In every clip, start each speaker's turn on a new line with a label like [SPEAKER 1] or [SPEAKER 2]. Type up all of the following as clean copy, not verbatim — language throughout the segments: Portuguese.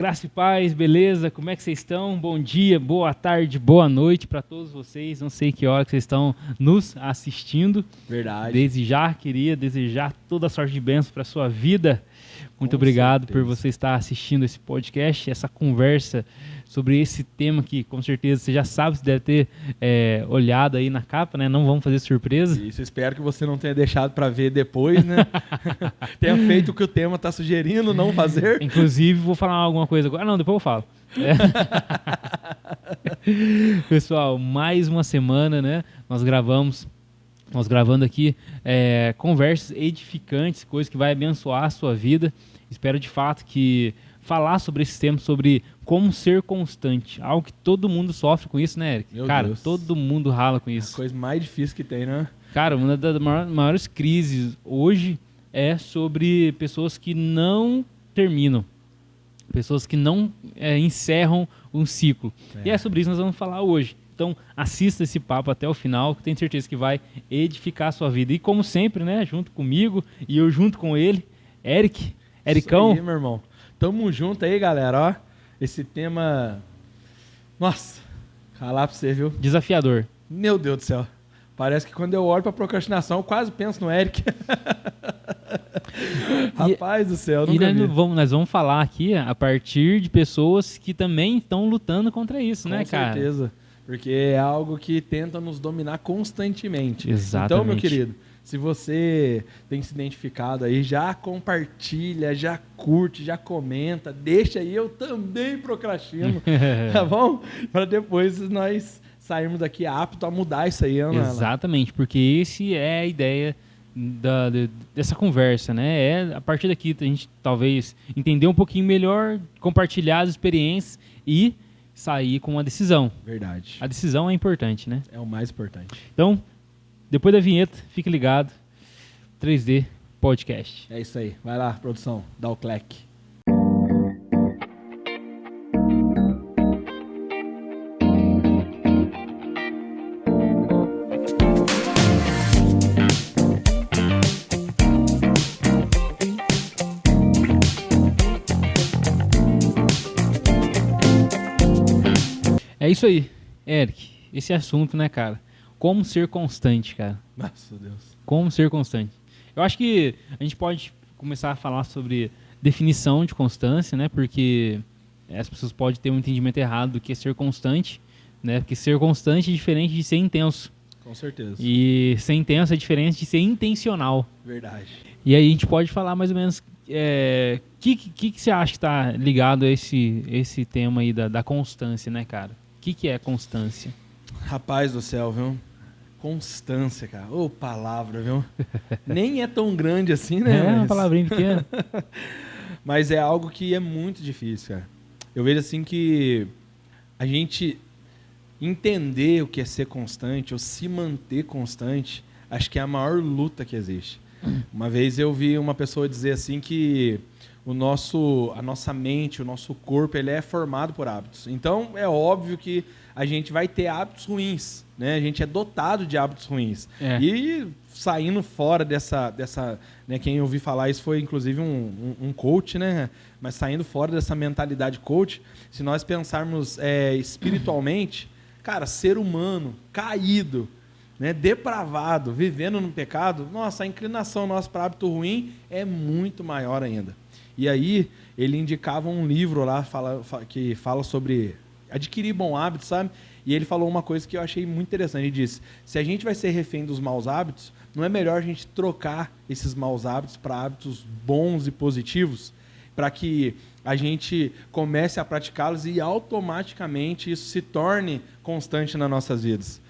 [SPEAKER 1] Graça e paz, beleza? Como é que vocês estão? Bom dia, boa tarde, boa noite para todos vocês. Não sei que hora que vocês estão nos assistindo.
[SPEAKER 2] Verdade.
[SPEAKER 1] Queria desejar toda a sorte de bênção para sua vida. Muito
[SPEAKER 2] Com
[SPEAKER 1] obrigado
[SPEAKER 2] certeza.
[SPEAKER 1] por você estar assistindo esse podcast, essa conversa sobre esse tema que com certeza você já sabe, você deve ter olhado aí na capa, né? Não vamos fazer surpresa.
[SPEAKER 2] Isso, espero que você não tenha deixado para ver depois, né? Tenha feito o que o tema está sugerindo, não fazer.
[SPEAKER 1] Inclusive, vou falar alguma coisa agora. Não, depois eu falo. Pessoal, mais uma semana, né? Nós gravando aqui conversas edificantes, coisas que vai abençoar a sua vida. Espero de fato que falar sobre esse tema, sobre como ser constante, algo que todo mundo sofre com isso, né, Eric?
[SPEAKER 2] Meu
[SPEAKER 1] Cara,
[SPEAKER 2] Deus.
[SPEAKER 1] todo mundo rala com
[SPEAKER 2] A
[SPEAKER 1] isso.
[SPEAKER 2] coisa mais difícil que tem, né?
[SPEAKER 1] Cara, uma das maiores crises hoje é sobre pessoas que não terminam, pessoas que não encerram um ciclo. E é sobre isso que nós vamos falar hoje. Então, assista esse papo até o final, que tenho certeza que vai edificar a sua vida. E como sempre, né, junto comigo e eu junto com ele, Ericão.
[SPEAKER 2] Isso aí, meu irmão. Tamo junto aí, galera, ó. Esse tema... Nossa, falar pra você, viu?
[SPEAKER 1] Desafiador.
[SPEAKER 2] Meu Deus do céu. Parece que quando eu olho pra procrastinação, eu quase penso no Eric. Rapaz do céu,
[SPEAKER 1] E
[SPEAKER 2] nunca vi.
[SPEAKER 1] nós vamos falar aqui a partir de pessoas que também estão lutando contra isso, né, cara?
[SPEAKER 2] Com certeza. Porque é algo que tenta nos dominar constantemente.
[SPEAKER 1] Exatamente.
[SPEAKER 2] Então, meu querido, se você tem se identificado aí, já compartilha, já curte, já comenta, deixa aí, eu também procrastino, tá bom? Para depois nós sairmos daqui apto a mudar isso aí, Ana.
[SPEAKER 1] Exatamente, porque esse é a ideia dessa conversa, né? É a partir daqui a gente talvez entender um pouquinho melhor, compartilhar as experiências e sair com uma decisão.
[SPEAKER 2] Verdade.
[SPEAKER 1] A decisão é importante, né?
[SPEAKER 2] É o mais importante.
[SPEAKER 1] Então, depois da vinheta, fique ligado. 3D Podcast.
[SPEAKER 2] É isso aí. Vai lá, produção. Dá o clack.
[SPEAKER 1] É isso aí, Eric. Esse assunto, né, cara? Como ser constante, cara.
[SPEAKER 2] Nossa Deus.
[SPEAKER 1] Como ser constante. Eu acho que a gente pode começar a falar sobre definição de constância, né? Porque as pessoas podem ter um entendimento errado do que é ser constante, né? Porque ser constante é diferente de ser intenso.
[SPEAKER 2] Com certeza.
[SPEAKER 1] E ser intenso é diferente de ser intencional.
[SPEAKER 2] Verdade.
[SPEAKER 1] E aí a gente pode falar mais ou menos que você acha que está ligado a esse tema aí da constância, né, cara? O que é constância?
[SPEAKER 2] Rapaz do céu, viu? Constância, cara. Ô, palavra, viu? Nem é tão grande assim, né?
[SPEAKER 1] É uma palavrinha pequena.
[SPEAKER 2] Mas é algo que é muito difícil, cara. Eu vejo assim que a gente entender o que é ser constante ou se manter constante, acho que é a maior luta que existe. Uma vez eu vi uma pessoa dizer assim que a nossa mente, o nosso corpo, ele é formado por hábitos. Então, é óbvio que a gente vai ter hábitos ruins, né? A gente é dotado de hábitos ruins.
[SPEAKER 1] É.
[SPEAKER 2] E saindo fora dessa né? Quem eu ouvi falar isso foi, inclusive, um coach, né? Mas saindo fora dessa mentalidade coach, se nós pensarmos espiritualmente, cara, ser humano, caído, né, depravado, vivendo no pecado, nossa, a inclinação nossa para hábito ruim é muito maior ainda. E aí, ele indicava um livro lá que fala sobre adquirir bom hábito, sabe? E ele falou uma coisa que eu achei muito interessante. Ele disse, se a gente vai ser refém dos maus hábitos, não é melhor a gente trocar esses maus hábitos para hábitos bons e positivos, para que a gente comece a praticá-los e automaticamente isso se torne constante nas nossas vidas.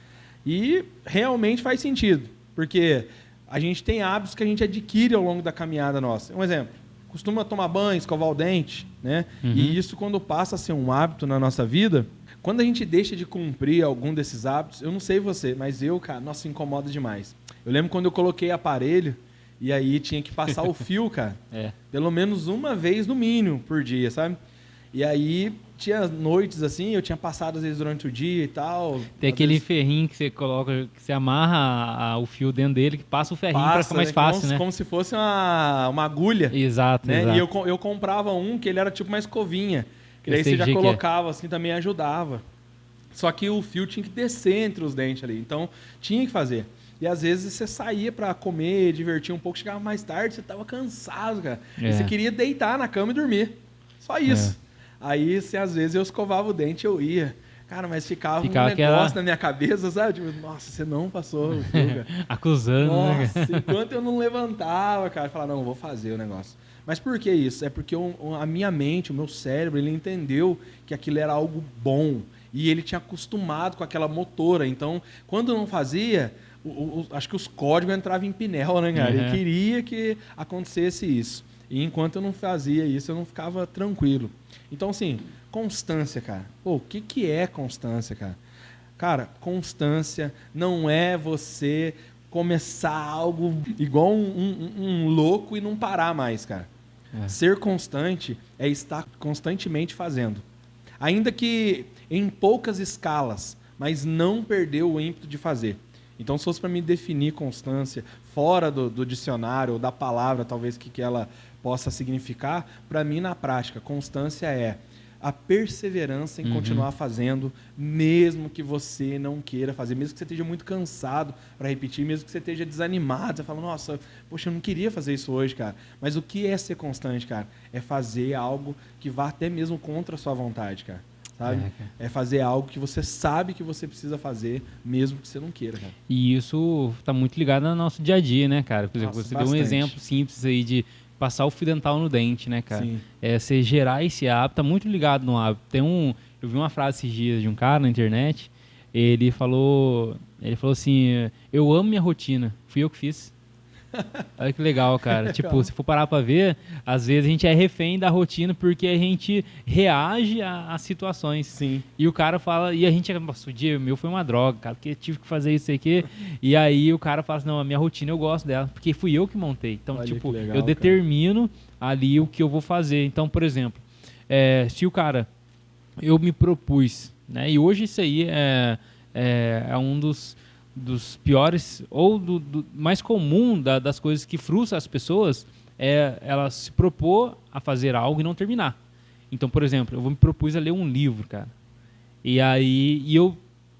[SPEAKER 2] E realmente faz sentido, porque a gente tem hábitos que a gente adquire ao longo da caminhada nossa. Um exemplo, costuma tomar banho, escovar o dente, né?
[SPEAKER 1] Uhum.
[SPEAKER 2] E isso, quando passa a ser um hábito na nossa vida, quando a gente deixa de cumprir algum desses hábitos, eu não sei você, mas eu, cara, nossa, incomoda demais. Eu lembro quando eu coloquei aparelho e aí tinha que passar o fio, cara, pelo menos uma vez no mínimo por dia, sabe? E aí tinha noites assim, eu tinha passado às vezes durante o dia e tal.
[SPEAKER 1] Tem aquele ferrinho que você coloca, que você amarra o fio dentro dele, que passa o ferrinho para ficar mais
[SPEAKER 2] né?
[SPEAKER 1] fácil, né?
[SPEAKER 2] Como se fosse uma agulha.
[SPEAKER 1] Exato,
[SPEAKER 2] né?
[SPEAKER 1] exato.
[SPEAKER 2] E eu comprava um que ele era tipo uma escovinha. Que daí
[SPEAKER 1] Eu sei
[SPEAKER 2] você já
[SPEAKER 1] que jeito
[SPEAKER 2] colocava assim, também ajudava. Só que o fio tinha que descer entre os dentes ali, então tinha que fazer. E às vezes você saía pra comer, divertir um pouco, chegava mais tarde, você tava cansado, cara. E você queria deitar na cama e dormir. Só isso. Aí, às vezes eu escovava o dente, eu ia. Cara, mas ficava um negócio na minha cabeça, sabe? Tipo, nossa, você não passou o fio, cara.
[SPEAKER 1] Acusando,
[SPEAKER 2] nossa,
[SPEAKER 1] né?
[SPEAKER 2] enquanto eu não levantava, cara, eu falava, não, vou fazer o negócio. Mas por que isso? É porque a minha mente, o meu cérebro, ele entendeu que aquilo era algo bom. E ele tinha acostumado com aquela motora. Então, quando não fazia, acho que os códigos entravam em pinel, né, cara? E queria que acontecesse isso. E enquanto eu não fazia isso, eu não ficava tranquilo. Então, assim, constância, cara. Pô, o que é constância, cara? Cara, constância não é você começar algo igual um louco e não parar mais, cara. Ser constante é estar constantemente fazendo. Ainda que em poucas escalas, mas não perder o ímpeto de fazer. Então, se fosse para me definir constância fora do dicionário ou da palavra, talvez que ela possa significar, para mim, na prática, constância é a perseverança em continuar fazendo, mesmo que você não queira fazer, mesmo que você esteja muito cansado para repetir, mesmo que você esteja desanimado, você fala, nossa, poxa, eu não queria fazer isso hoje, cara. Mas o que é ser constante, cara? É fazer algo que vá até mesmo contra a sua vontade, cara. Sabe? É fazer algo que você sabe que você precisa fazer, mesmo que você não queira, cara.
[SPEAKER 1] E isso tá muito ligado no nosso dia a dia, né, cara? Por exemplo, você deu um exemplo simples aí de passar o fio dental no dente, né, cara?
[SPEAKER 2] Sim.
[SPEAKER 1] Você gerar esse hábito, tá muito ligado no hábito. Eu vi uma frase esses dias de um cara na internet, ele falou assim, eu amo minha rotina, fui eu que fiz. Olha que legal, cara. Tipo, se for parar pra ver, às vezes a gente é refém da rotina porque a gente reage às situações.
[SPEAKER 2] Sim.
[SPEAKER 1] E o cara fala, e a gente, nossa, o dia meu foi uma droga, cara, porque eu tive que fazer isso aqui. E aí o cara fala assim, não, a minha rotina eu gosto dela, porque fui eu que montei. Então,
[SPEAKER 2] olha,
[SPEAKER 1] tipo,
[SPEAKER 2] legal,
[SPEAKER 1] eu determino ali o que eu vou fazer. Então, por exemplo, se o cara, eu me propus, né, e hoje isso aí é um dos piores ou do mais comum das coisas que frustram as pessoas é ela se propor a fazer algo e não terminar. Então, por exemplo, eu me propus a ler um livro, cara. E aí eu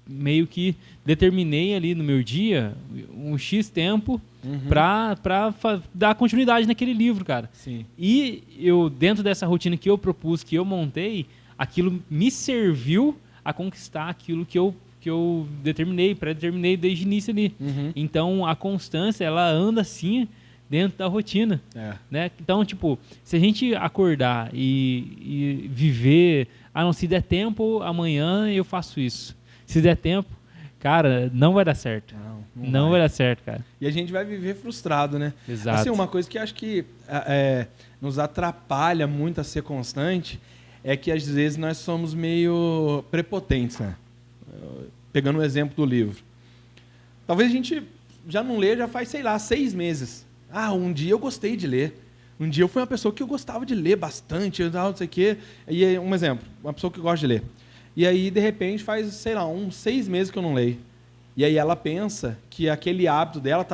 [SPEAKER 1] meio que determinei ali no meu dia um X tempo pra dar continuidade naquele livro, cara.
[SPEAKER 2] Sim.
[SPEAKER 1] E eu, dentro dessa rotina que eu propus, que eu montei, aquilo me serviu a conquistar aquilo que eu pré-determinei desde o início ali. Então, a constância, ela anda assim dentro da rotina. Né? Então, tipo, se a gente acordar e viver, não, se der tempo, amanhã eu faço isso. Se der tempo, cara, não vai dar certo. Não vai dar certo, cara.
[SPEAKER 2] E a gente vai viver frustrado, né?
[SPEAKER 1] Exato.
[SPEAKER 2] Assim, uma coisa que acho que nos atrapalha muito a ser constante é que às vezes nós somos meio prepotentes, né? Pegando o exemplo do livro. Talvez a gente já não lê, já faz, sei lá, 6 meses. Um dia eu gostei de ler. Um dia eu fui uma pessoa que eu gostava de ler bastante, não sei o quê. E um exemplo, uma pessoa que gosta de ler. E aí, de repente, faz, sei lá, uns 6 meses que eu não leio. E aí ela pensa que aquele hábito dela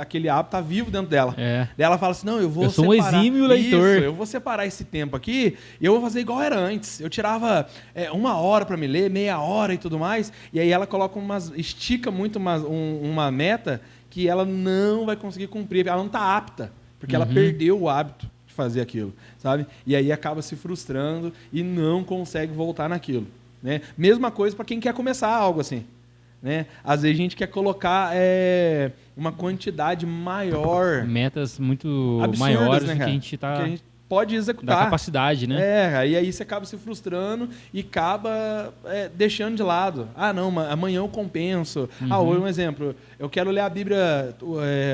[SPEAKER 2] aquele hábito tá vivo dentro dela.
[SPEAKER 1] É.
[SPEAKER 2] Daí ela fala assim, não, eu vou
[SPEAKER 1] separar. Eu sou um exímio leitor.
[SPEAKER 2] Isso, eu vou separar esse tempo aqui e eu vou fazer igual era antes. Eu tirava 1 hora para me ler, meia hora e tudo mais. E aí ela coloca estica muito uma meta que ela não vai conseguir cumprir. Ela não tá apta, porque ela perdeu o hábito de fazer aquilo, sabe? E aí acaba se frustrando e não consegue voltar naquilo, né? Mesma coisa para quem quer começar algo assim. Né? Às vezes a gente quer colocar uma quantidade maior.
[SPEAKER 1] Metas muito
[SPEAKER 2] absurdas,
[SPEAKER 1] maiores,
[SPEAKER 2] né,
[SPEAKER 1] do que a gente
[SPEAKER 2] que a gente pode executar.
[SPEAKER 1] Da capacidade, né?
[SPEAKER 2] E aí você acaba se frustrando e acaba deixando de lado. Não, amanhã eu compenso. Um exemplo, eu quero ler a Bíblia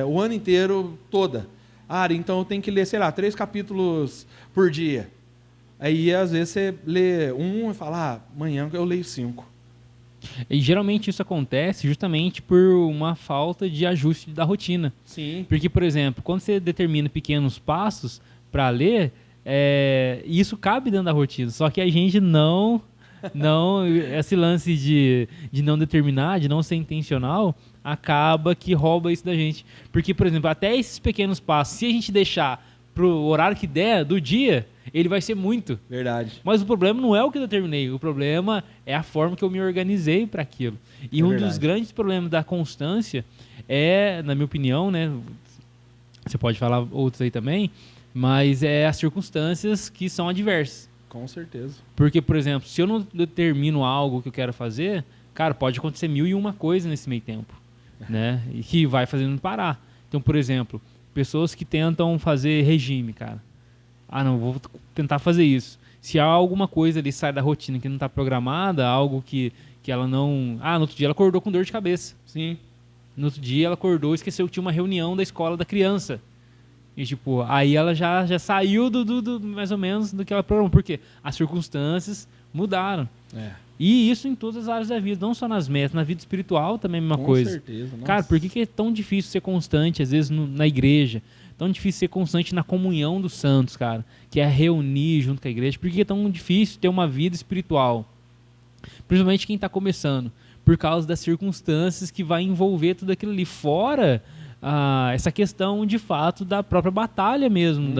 [SPEAKER 2] o ano inteiro toda. Então eu tenho que ler, sei lá, 3 capítulos por dia. Aí às vezes você lê e fala, amanhã eu leio 5.
[SPEAKER 1] E geralmente isso acontece justamente por uma falta de ajuste da rotina.
[SPEAKER 2] Sim.
[SPEAKER 1] Porque, por exemplo, quando você determina pequenos passos para ler, isso cabe dentro da rotina. Só que a gente não esse lance de não determinar, de não ser intencional, acaba que rouba isso da gente. Porque, por exemplo, até esses pequenos passos, se a gente deixar pro horário que der do dia, Ele vai ser muito.
[SPEAKER 2] Verdade.
[SPEAKER 1] Mas o problema não é o que eu determinei, o problema é a forma que eu me organizei para aquilo. E um dos grandes problemas da constância é, na minha opinião, né, você pode falar outros aí também, mas é as circunstâncias que são adversas.
[SPEAKER 2] Com certeza.
[SPEAKER 1] Porque, por exemplo, se eu não determino algo que eu quero fazer, cara, pode acontecer 1001 coisa nesse meio tempo, né? E que vai fazendo parar. Então, por exemplo, pessoas que tentam fazer regime, cara. Ah, não, vou tentar fazer isso. Se há alguma coisa ali sai da rotina que não está programada, algo que ela não... Ah, no outro dia ela acordou com dor de cabeça.
[SPEAKER 2] Sim.
[SPEAKER 1] No outro dia ela acordou e esqueceu que tinha uma reunião da escola da criança. E, tipo, aí ela já saiu do mais ou menos do que ela programou. Porque as circunstâncias mudaram. E isso em todas as áreas da vida, não só nas metas, na vida espiritual também é a mesma coisa. Com
[SPEAKER 2] certeza. Nossa.
[SPEAKER 1] Cara, por que é tão difícil ser constante, às vezes, na igreja? Tão difícil ser constante na comunhão dos santos, cara, que é reunir junto com a igreja. Por que é tão difícil ter uma vida espiritual? Principalmente quem está começando, por causa das circunstâncias que vai envolver tudo aquilo ali. Fora essa questão, de fato, da própria batalha mesmo,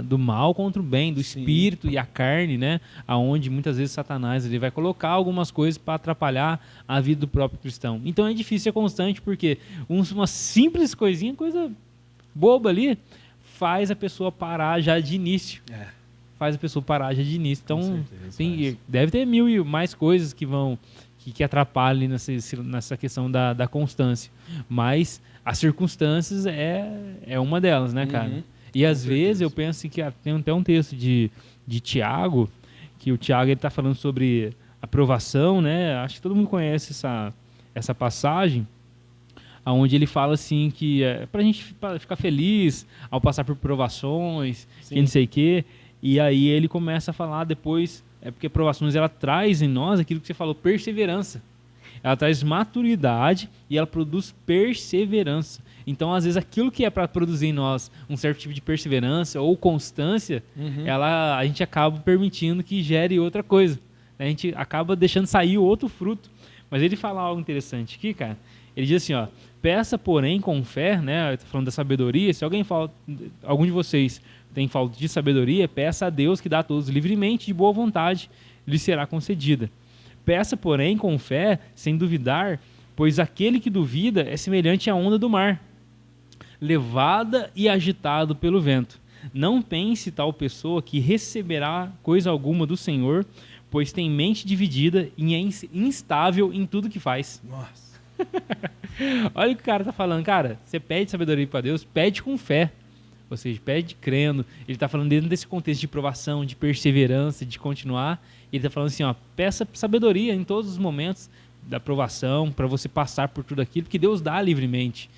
[SPEAKER 1] do mal contra o bem, do espírito e a carne, né? Aonde muitas vezes Satanás ele vai colocar algumas coisas para atrapalhar a vida do próprio cristão. Então é difícil ser constante, porque uma simples coisinha, coisa boba ali, faz a pessoa parar já de início. Faz a pessoa parar já de início. Então, deve ter 1000 e mais coisas que atrapalhem nessa questão da constância. Mas as circunstâncias é uma delas, né, cara? E às vezes eu penso que tem até um texto de Tiago, que o Tiago está falando sobre aprovação, né? Acho que todo mundo conhece essa passagem, onde ele fala assim que pra gente ficar feliz ao passar por provações, que não sei o quê. E aí ele começa a falar depois, porque provações ela traz em nós aquilo que você falou, perseverança. Ela traz maturidade e ela produz perseverança. Então, às vezes, aquilo que é para produzir em nós um certo tipo de perseverança ou constância, a gente acaba permitindo que gere outra coisa. A gente acaba deixando sair outro fruto. Mas ele fala algo interessante aqui, cara. Ele diz assim, ó, peça, porém, com fé, né? Eu tô falando da sabedoria. Se algum de vocês tem falta de sabedoria, peça a Deus que dá a todos livremente, de boa vontade, lhe será concedida. Peça, porém, com fé, sem duvidar, pois aquele que duvida é semelhante à onda do mar, levada e agitado pelo vento. Não pense tal pessoa que receberá coisa alguma do Senhor, pois tem mente dividida e é instável em tudo que faz.
[SPEAKER 2] Nossa.
[SPEAKER 1] Olha o que o cara tá falando. Cara, você pede sabedoria para Deus, pede com fé. Ou seja, pede crendo. Ele está falando dentro desse contexto de provação, de perseverança, de continuar. Ele está falando assim, ó, peça sabedoria em todos os momentos da provação, para você passar por tudo aquilo, que Deus dá livremente.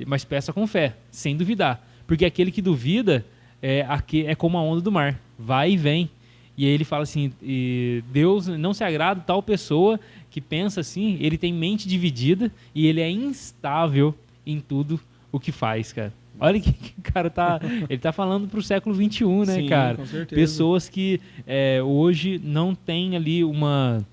[SPEAKER 1] Mas peça com fé, sem duvidar. Porque aquele que duvida é como a onda do mar, vai e vem. E aí ele fala assim, Deus não se agrada tal pessoa que pensa assim, ele tem mente dividida e ele é instável em tudo o que faz, cara. Olha que o cara ele tá falando pro século XXI, né,
[SPEAKER 2] sim,
[SPEAKER 1] cara?
[SPEAKER 2] Com certeza.
[SPEAKER 1] Pessoas que hoje não têm ali uma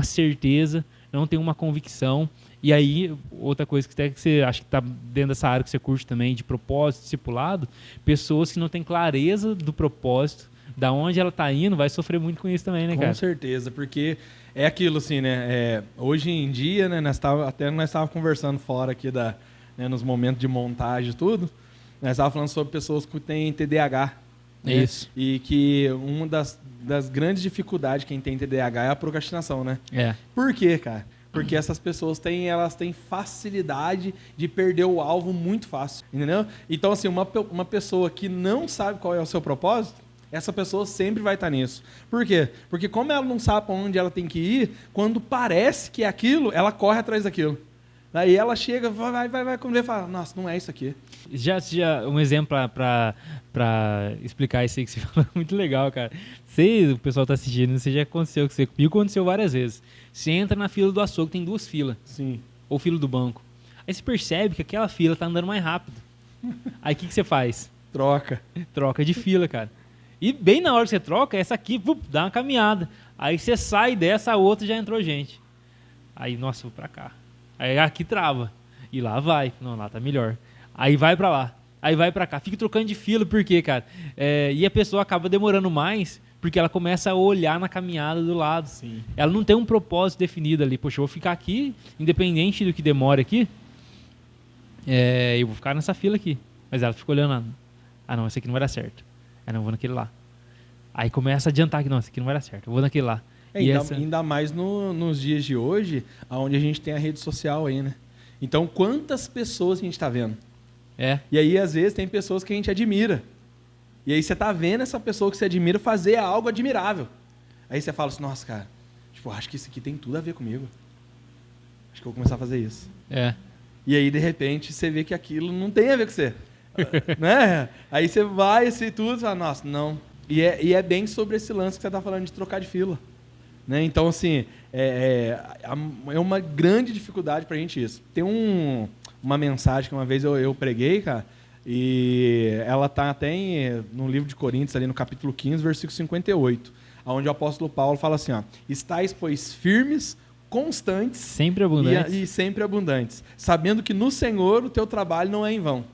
[SPEAKER 1] certeza, não tem uma convicção. E aí, outra coisa que até que você acha que tá dentro dessa área que você curte também, de propósito, discipulado, pessoas que não têm clareza do propósito, da onde ela tá indo, vai sofrer muito com isso também, né, cara?
[SPEAKER 2] Com certeza, porque é aquilo assim, né? Hoje em dia, né, nós estávamos conversando fora aqui nos momentos de montagem e tudo, nós estávamos falando sobre pessoas que têm TDAH. Né?
[SPEAKER 1] Isso.
[SPEAKER 2] E que uma das grandes dificuldades de quem tem TDAH é a procrastinação, né? Por quê, cara? Porque essas pessoas elas têm facilidade de perder o alvo muito fácil, entendeu? Então, assim, uma pessoa que não sabe qual é o seu propósito, essa pessoa sempre vai estar nisso. Por quê? Porque como ela não sabe para onde ela tem que ir, quando parece que é aquilo, ela corre atrás daquilo. Daí ela chega, vai, quando vê, fala, nossa, não é isso aqui.
[SPEAKER 1] Já um exemplo para explicar isso aí que você falou, muito legal, cara. O pessoal tá assistindo, você já aconteceu com você, comigo aconteceu várias vezes. Você entra na fila do açougue, tem 2 filas.
[SPEAKER 2] Sim.
[SPEAKER 1] Ou fila do banco. Aí você percebe que aquela fila tá andando mais rápido. Aí o que você faz? Troca de fila, cara. E bem na hora que você troca, essa aqui dá uma caminhada. Aí você sai dessa, a outra já entrou gente. Aí, vou pra cá. Aí aqui trava. E lá vai. Não, lá tá melhor. Aí vai pra lá. Aí vai pra cá, fica trocando de fila, por quê, cara? E a pessoa acaba demorando mais porque ela começa a olhar na caminhada do lado.
[SPEAKER 2] Sim.
[SPEAKER 1] Ela não tem um propósito definido ali. Poxa, eu vou ficar aqui, independente do que demore aqui, eu vou ficar nessa fila aqui. Mas ela fica olhando, não, esse aqui não vai dar certo. Não, eu vou naquele lá. Aí começa a adiantar que, não, esse aqui não vai dar certo, eu vou naquele lá.
[SPEAKER 2] Ainda mais nos dias de hoje, onde a gente tem a rede social aí, né? Então, quantas pessoas a gente está vendo? E aí, às vezes, tem pessoas que a gente admira. E aí você tá vendo essa pessoa que você admira fazer algo admirável. Aí você fala assim, nossa, cara, tipo, acho que isso aqui tem tudo a ver comigo. Acho que eu vou começar a fazer isso. E aí, de repente, você vê que aquilo não tem a ver com você. Né? Aí você vai, assim, tudo, e fala, nossa, não. E é bem sobre esse lance que você tá falando de trocar de fila. Né? Então, assim, é uma grande dificuldade pra gente isso. Tem uma mensagem que uma vez eu preguei, cara, e ela está até no livro de Coríntios, ali no capítulo 15, versículo 58, onde o apóstolo Paulo fala assim, estáis, pois, firmes, constantes
[SPEAKER 1] sempre abundantes.
[SPEAKER 2] E sempre abundantes, sabendo que no Senhor o teu trabalho não é em vão.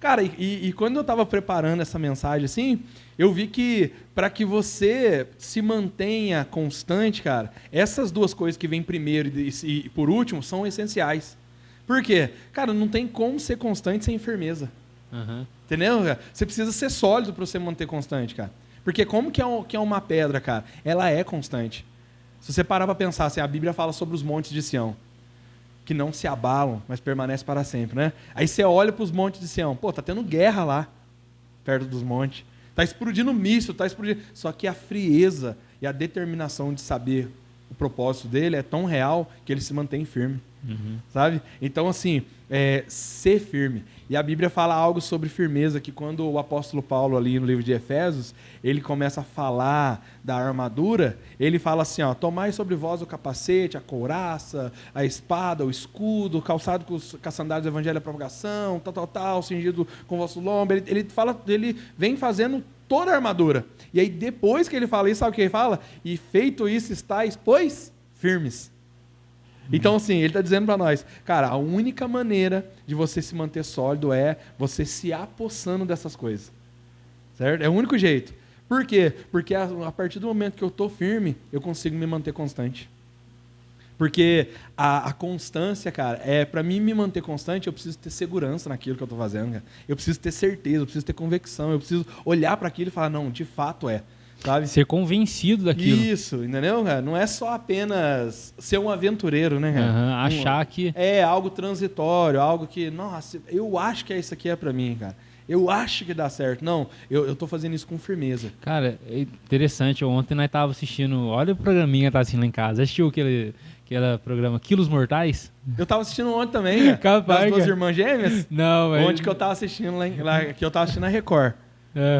[SPEAKER 2] Cara, e quando eu estava preparando essa mensagem, assim, eu vi que para que você se mantenha constante, cara, essas duas coisas que vêm primeiro e por último são essenciais. Por quê? Cara, não tem como ser constante sem firmeza. Entendeu? Você precisa ser sólido para você manter constante, cara. Porque como que é uma pedra, cara? Ela é constante. Se você parar para pensar, assim, a Bíblia fala sobre os montes de Sião, que não se abalam, mas permanecem para sempre, né? Aí você olha para os montes de Sião, tá tendo guerra lá, perto dos montes. Tá explodindo míssil, tá explodindo... Só que a frieza e a determinação de saber o propósito dele é tão real que ele se mantém firme. Sabe? Então, assim, ser firme. E a Bíblia fala algo sobre firmeza, que quando o apóstolo Paulo, ali no livro de Efésios, ele começa a falar da armadura, ele fala assim, tomai sobre vós o capacete, a couraça, a espada, o escudo, calçado com as sandálias do evangelho da propagação, tal, cingido com o vosso lombo. Ele vem fazendo toda a armadura. E aí, depois que ele fala isso, sabe o que ele fala? E feito isso, estáis, pois, firmes. Então, assim, ele está dizendo para nós, cara, a única maneira de você se manter sólido é você se apossando dessas coisas. Certo? É o único jeito. Por quê? Porque a partir do momento que eu estou firme, eu consigo me manter constante. Porque a constância, cara, para mim me manter constante, eu preciso ter segurança naquilo que eu estou fazendo, cara. Eu preciso ter certeza, eu preciso ter convicção, eu preciso olhar para aquilo e falar, não, de fato é. Sabe?
[SPEAKER 1] Ser convencido daquilo.
[SPEAKER 2] Isso, entendeu, cara? Não é só apenas ser um aventureiro, né, cara?
[SPEAKER 1] Achar que...
[SPEAKER 2] É algo transitório, algo que, nossa, eu acho que isso aqui é pra mim, cara. Eu acho que dá certo. Não, eu tô fazendo isso com firmeza.
[SPEAKER 1] Cara, é interessante. Ontem nós tava assistindo... Olha o programinha que tá assistindo lá em casa. Assistiu aquele programa Quilos Mortais?
[SPEAKER 2] Eu tava assistindo ontem também, cara. Das duas irmãs gêmeas?
[SPEAKER 1] Não, mas...
[SPEAKER 2] Onde que eu tava assistindo lá que eu tava assistindo a Record.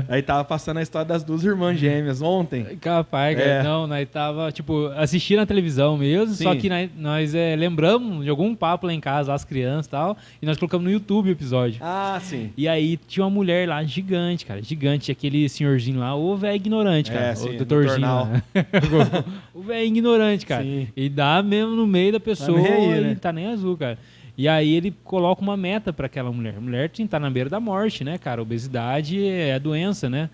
[SPEAKER 2] Aí tava passando a história das duas irmãs gêmeas ontem.
[SPEAKER 1] Capaz, cara. Não, nós tava, assistindo na televisão mesmo, sim. Só que nós lembramos de algum papo lá em casa, as crianças e tal, e nós colocamos no YouTube o episódio.
[SPEAKER 2] Ah, sim.
[SPEAKER 1] E aí tinha uma mulher lá, gigante, cara, gigante, aquele senhorzinho lá, o velho ignorante, cara,
[SPEAKER 2] sim,
[SPEAKER 1] o doutorzinho lá. O velho ignorante, cara. Sim. E dá mesmo no meio da pessoa, né? Tá nem azul, cara. E aí ele coloca uma meta para aquela mulher. A mulher está na beira da morte, né, cara? Obesidade é doença, né?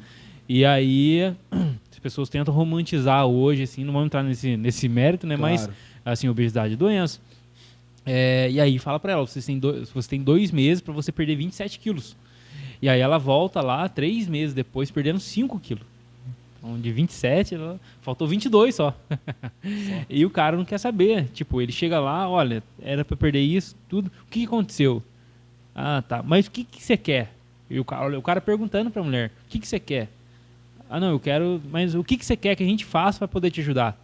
[SPEAKER 1] E aí as pessoas tentam romantizar hoje, assim, não vamos entrar nesse mérito, né? Claro. Mas, assim, obesidade é doença. E aí fala para ela, você tem 2 meses para você perder 27 quilos. E aí ela volta lá 3 meses depois, perdendo 5 quilos. Então, de 27, faltou 22 só. E o cara não quer saber. Tipo, ele chega lá, olha, era para perder isso, tudo. O que aconteceu? Ah, tá. Mas o que você quer? E o cara perguntando para a mulher, o que você quer? Ah, não, eu quero... Mas o que você quer que a gente faça para poder te ajudar?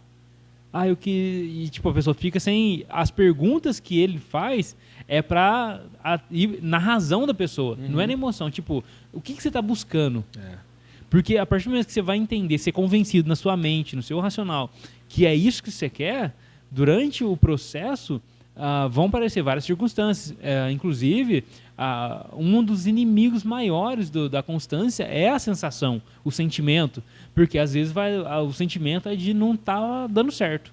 [SPEAKER 1] Ah, E, tipo, a pessoa fica sem... As perguntas que ele faz é para ir na razão da pessoa. Não é na emoção. Tipo, o que você está buscando? Porque a partir do momento que você vai entender, ser convencido na sua mente, no seu racional, que é isso que você quer, durante o processo vão aparecer várias circunstâncias. Inclusive, um dos inimigos maiores da constância é a sensação, o sentimento. Porque às vezes o sentimento é de não estar dando certo.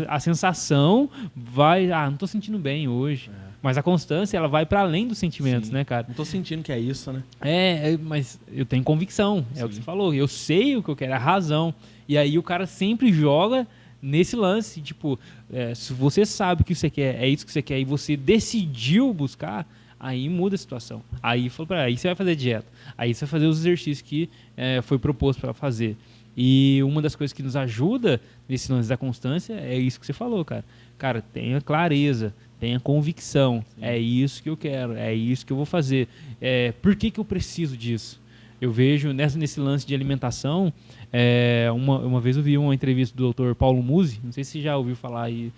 [SPEAKER 1] A sensação vai... não estou sentindo bem hoje. Mas a constância, ela vai para além dos sentimentos,
[SPEAKER 2] Sim.
[SPEAKER 1] né, cara?
[SPEAKER 2] Não tô sentindo que é isso, né?
[SPEAKER 1] Mas eu tenho convicção, é o que
[SPEAKER 2] Sim.
[SPEAKER 1] você falou. Eu sei o que eu quero, a razão. E aí o cara sempre joga nesse lance, tipo, se você sabe o que você quer, é isso que você quer, e você decidiu buscar, aí muda a situação. Aí você vai fazer dieta, aí você vai fazer os exercícios que foi proposto para fazer. E uma das coisas que nos ajuda nesse lance da constância é isso que você falou, cara. Cara, tenha clareza, tenha convicção. Sim. É isso que eu quero, é isso que eu vou fazer. Por que eu preciso disso? Eu vejo nesse lance de alimentação, uma vez eu vi uma entrevista do Dr. Paulo Musi, não sei se você já ouviu falar aí.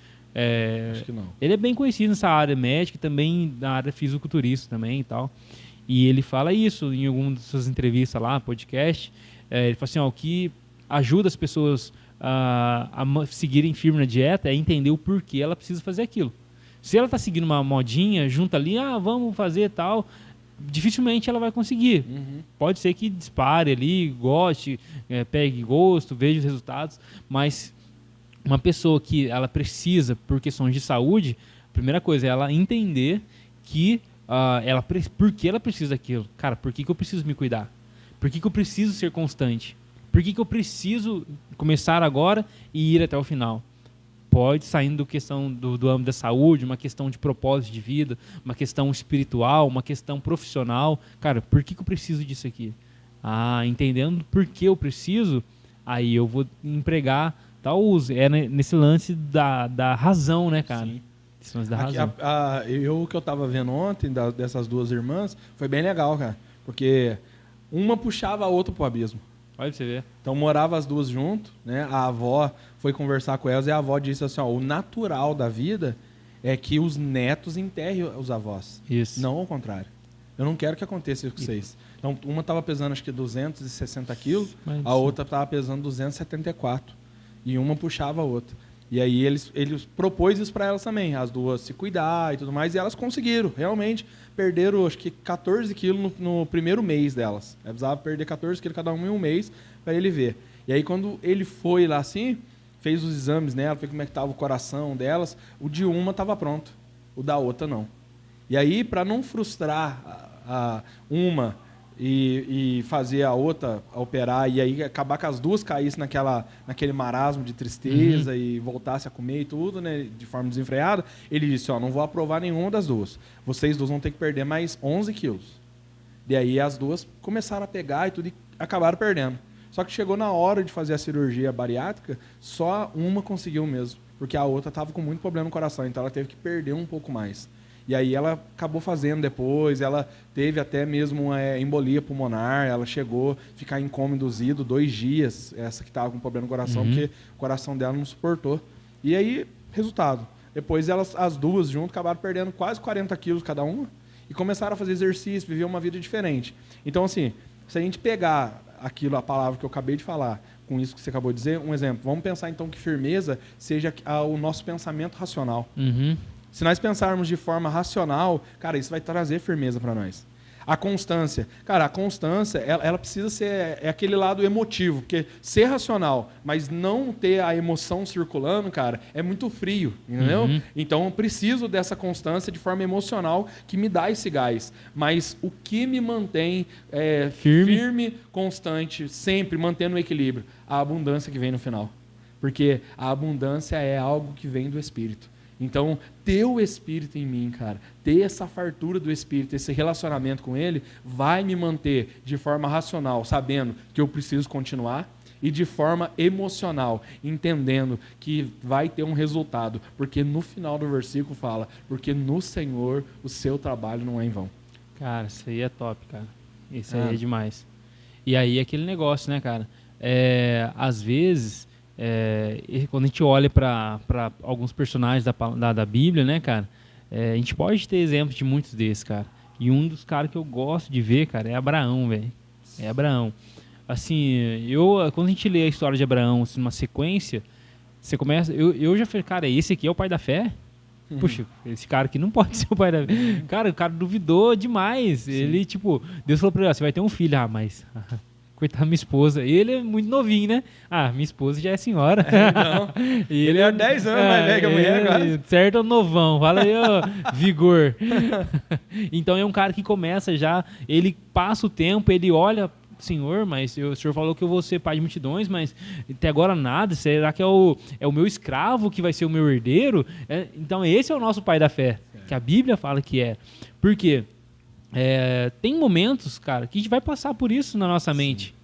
[SPEAKER 2] Acho que não.
[SPEAKER 1] Ele é bem conhecido nessa área médica e também na área fisiculturista também e tal. E ele fala isso em alguma das suas entrevistas lá, podcast. Ele fala assim, o que ajuda as pessoas a seguirem firme na dieta é entender o porquê ela precisa fazer aquilo. Se ela está seguindo uma modinha, junta ali, vamos fazer tal, dificilmente ela vai conseguir.
[SPEAKER 2] Uhum.
[SPEAKER 1] Pode ser que dispare ali, goste, pegue gosto, veja os resultados, mas uma pessoa que ela precisa, por questões de saúde, a primeira coisa é ela entender que por que ela precisa daquilo. Cara, por que eu preciso me cuidar? Por que eu preciso ser constante? Por que eu preciso começar agora e ir até o final? Pode, saindo questão do âmbito da saúde, uma questão de propósito de vida, uma questão espiritual, uma questão profissional. Cara, por que eu preciso disso aqui? Entendendo por que eu preciso, aí eu vou empregar tal uso. Nesse lance da razão, né, cara?
[SPEAKER 2] Sim.
[SPEAKER 1] Esse lance da razão.
[SPEAKER 2] O que eu tava vendo ontem, dessas duas irmãs, foi bem legal, cara. Porque uma puxava a outra pro abismo.
[SPEAKER 1] Olha pra você ver.
[SPEAKER 2] Então morava as duas junto, né? A avó foi conversar com elas e a avó disse assim, o natural da vida é que os netos enterrem os avós.
[SPEAKER 1] Isso.
[SPEAKER 2] Não ao contrário. Eu não quero que aconteça isso com vocês. Então uma estava pesando acho que 260 quilos, a outra estava pesando 274. E uma puxava a outra. E aí eles propôs isso para elas também, as duas se cuidar e tudo mais, e elas conseguiram, realmente perderam acho que 14 quilos no primeiro mês delas. Ela precisava perder 14 quilos cada uma em um mês para ele ver. E aí quando ele foi lá assim, fez os exames nela, fez como é que estava o coração delas, o de uma estava pronto, o da outra não. E aí para não frustrar uma e fazer a outra operar e aí acabar com as duas caíssem naquele marasmo de tristeza e voltasse a comer e tudo, né, de forma desenfreada, ele disse, não vou aprovar nenhuma das duas. Vocês duas vão ter que perder mais 11 quilos. E aí as duas começaram a pegar e tudo e acabaram perdendo. Só que chegou na hora de fazer a cirurgia bariátrica, só uma conseguiu mesmo, porque a outra estava com muito problema no coração, então ela teve que perder um pouco mais. E aí ela acabou fazendo depois, ela teve até mesmo embolia pulmonar, ela chegou a ficar em coma induzido 2 dias, essa que estava com problema no coração, porque o coração dela não suportou. E aí, resultado, depois as duas juntas acabaram perdendo quase 40 quilos cada uma e começaram a fazer exercício, viver uma vida diferente. Então, assim, se a gente pegar a palavra que eu acabei de falar, com isso que você acabou de dizer, um exemplo, vamos pensar então que firmeza seja o nosso pensamento racional. Se nós pensarmos de forma racional, cara, isso vai trazer firmeza para nós. A constância. Cara, a constância, ela precisa ser aquele lado emotivo, porque ser racional, mas não ter a emoção circulando, cara, é muito frio, entendeu? Então, eu preciso dessa constância de forma emocional que me dá esse gás. Mas o que me mantém firme, constante, sempre mantendo o equilíbrio? A abundância que vem no final. Porque a abundância é algo que vem do Espírito. Então, ter o Espírito em mim, cara, ter essa fartura do Espírito, esse relacionamento com Ele, vai me manter de forma racional, sabendo que eu preciso continuar, e de forma emocional, entendendo que vai ter um resultado. Porque no final do versículo fala, porque no Senhor o seu trabalho não é em vão.
[SPEAKER 1] Cara, isso aí é top, cara. Isso aí é demais. E aí, aquele negócio, né, cara? Às vezes... quando a gente olha para alguns personagens da Bíblia, né, cara, a gente pode ter exemplos de muitos desses, cara. E um dos caras que eu gosto de ver, cara, é Abraão, velho. É Abraão. Assim, quando a gente lê a história de Abraão, assim, numa sequência, você começa... Eu já falei, cara, esse aqui é o pai da fé? Puxa, esse cara aqui não pode ser o pai da fé. Cara, o cara duvidou demais. Sim. Ele, tipo, Deus falou pra ele, você vai ter um filho. Mas... Coitada da minha esposa. Ele é muito novinho, né? Ah, minha esposa já é senhora.
[SPEAKER 2] Não. Ele é 10 anos mais velho que a mulher agora.
[SPEAKER 1] Certo, é novão. Fala aí, ó, vigor. Então é um cara que começa já, ele passa o tempo, ele olha, Senhor, mas o Senhor falou que eu vou ser pai de multidões, mas até agora nada. Será que é o meu escravo que vai ser o meu herdeiro? Então esse é o nosso pai da fé, que a Bíblia fala que é. Por quê? Tem momentos, cara, que a gente vai passar por isso na nossa mente.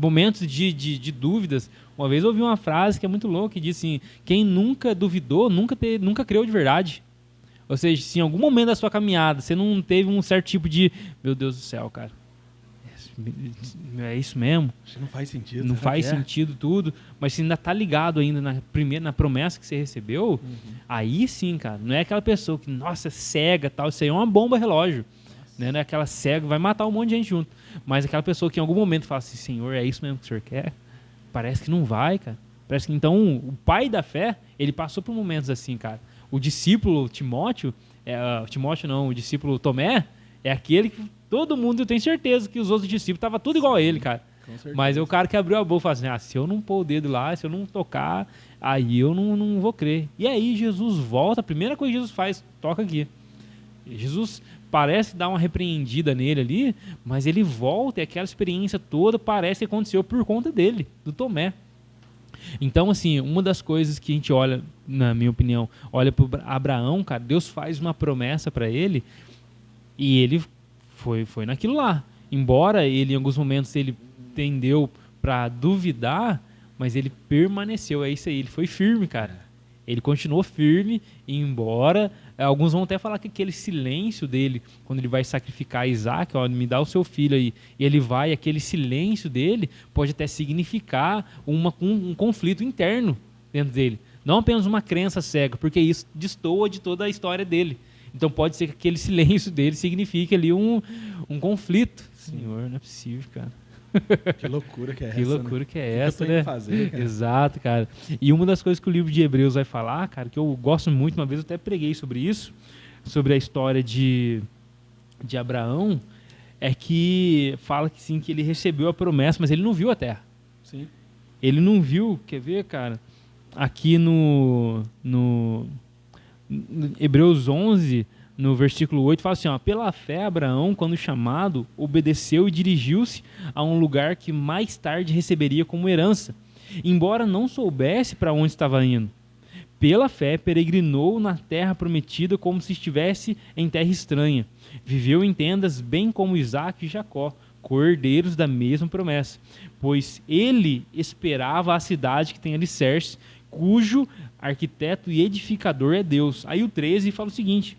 [SPEAKER 1] Momentos de dúvidas. Uma vez eu ouvi uma frase que é muito louca, que diz assim: quem nunca duvidou, nunca creu de verdade. Ou seja, se em algum momento da sua caminhada você não teve um certo tipo de, meu Deus do céu, cara, é isso mesmo?
[SPEAKER 2] Acho que não faz sentido.
[SPEAKER 1] Não faz sentido tudo, mas se ainda tá ligado ainda na promessa que você recebeu, aí sim, cara, não é aquela pessoa que, nossa, cega, tal, isso aí é uma bomba relógio. Né? Não é aquela cega, vai matar um monte de gente junto. Mas aquela pessoa que em algum momento fala assim, Senhor, é isso mesmo que o Senhor quer? Parece que não vai, cara. Parece que então o pai da fé, ele passou por momentos assim, cara. O discípulo Timóteo, o discípulo Tomé, é aquele que todo mundo tem certeza que os outros discípulos estavam tudo igual a ele, cara. Mas é o cara que abriu a boca e falou assim, se eu não pôr o dedo lá, se eu não tocar, aí eu não vou crer. E aí Jesus volta, a primeira coisa que Jesus faz, toca aqui. Jesus parece dar uma repreendida nele ali, mas ele volta e aquela experiência toda parece que aconteceu por conta dele, do Tomé. Então, assim, uma das coisas que a gente olha, na minha opinião, olha para Abraão, cara, Deus faz uma promessa para ele e ele foi naquilo lá. Embora ele, em alguns momentos, ele tendeu para duvidar, mas ele permaneceu, é isso aí, ele foi firme, cara. Ele continuou firme, embora alguns vão até falar que aquele silêncio dele, quando ele vai sacrificar Isaac, ó, me dá o seu filho aí, e ele vai, aquele silêncio dele pode até significar um conflito interno dentro dele. Não apenas uma crença cega, porque isso destoa de toda a história dele. Então pode ser que aquele silêncio dele signifique ali um conflito. Senhor, não é possível, cara.
[SPEAKER 2] Que loucura que é essa,
[SPEAKER 1] que loucura, né? Que é essa,
[SPEAKER 2] que eu tô indo fazer, cara?
[SPEAKER 1] Exato, cara. E uma das coisas que o livro de Hebreus vai falar, cara, que eu gosto muito, uma vez eu até preguei sobre isso, sobre a história de Abraão, é que fala que sim, que ele recebeu a promessa, mas ele não viu a terra.
[SPEAKER 2] Sim.
[SPEAKER 1] Ele não viu, quer ver, cara? Aqui no Hebreus 11, no versículo 8, fala assim, ó, pela fé Abraão, quando chamado, obedeceu e dirigiu-se a um lugar que mais tarde receberia como herança, embora não soubesse para onde estava indo. Pela fé, peregrinou na terra prometida como se estivesse em terra estranha. Viveu em tendas, bem como Isaque e Jacó, cordeiros da mesma promessa, pois ele esperava a cidade que tem alicerce, cujo arquiteto e edificador é Deus. Aí o 13 fala o seguinte: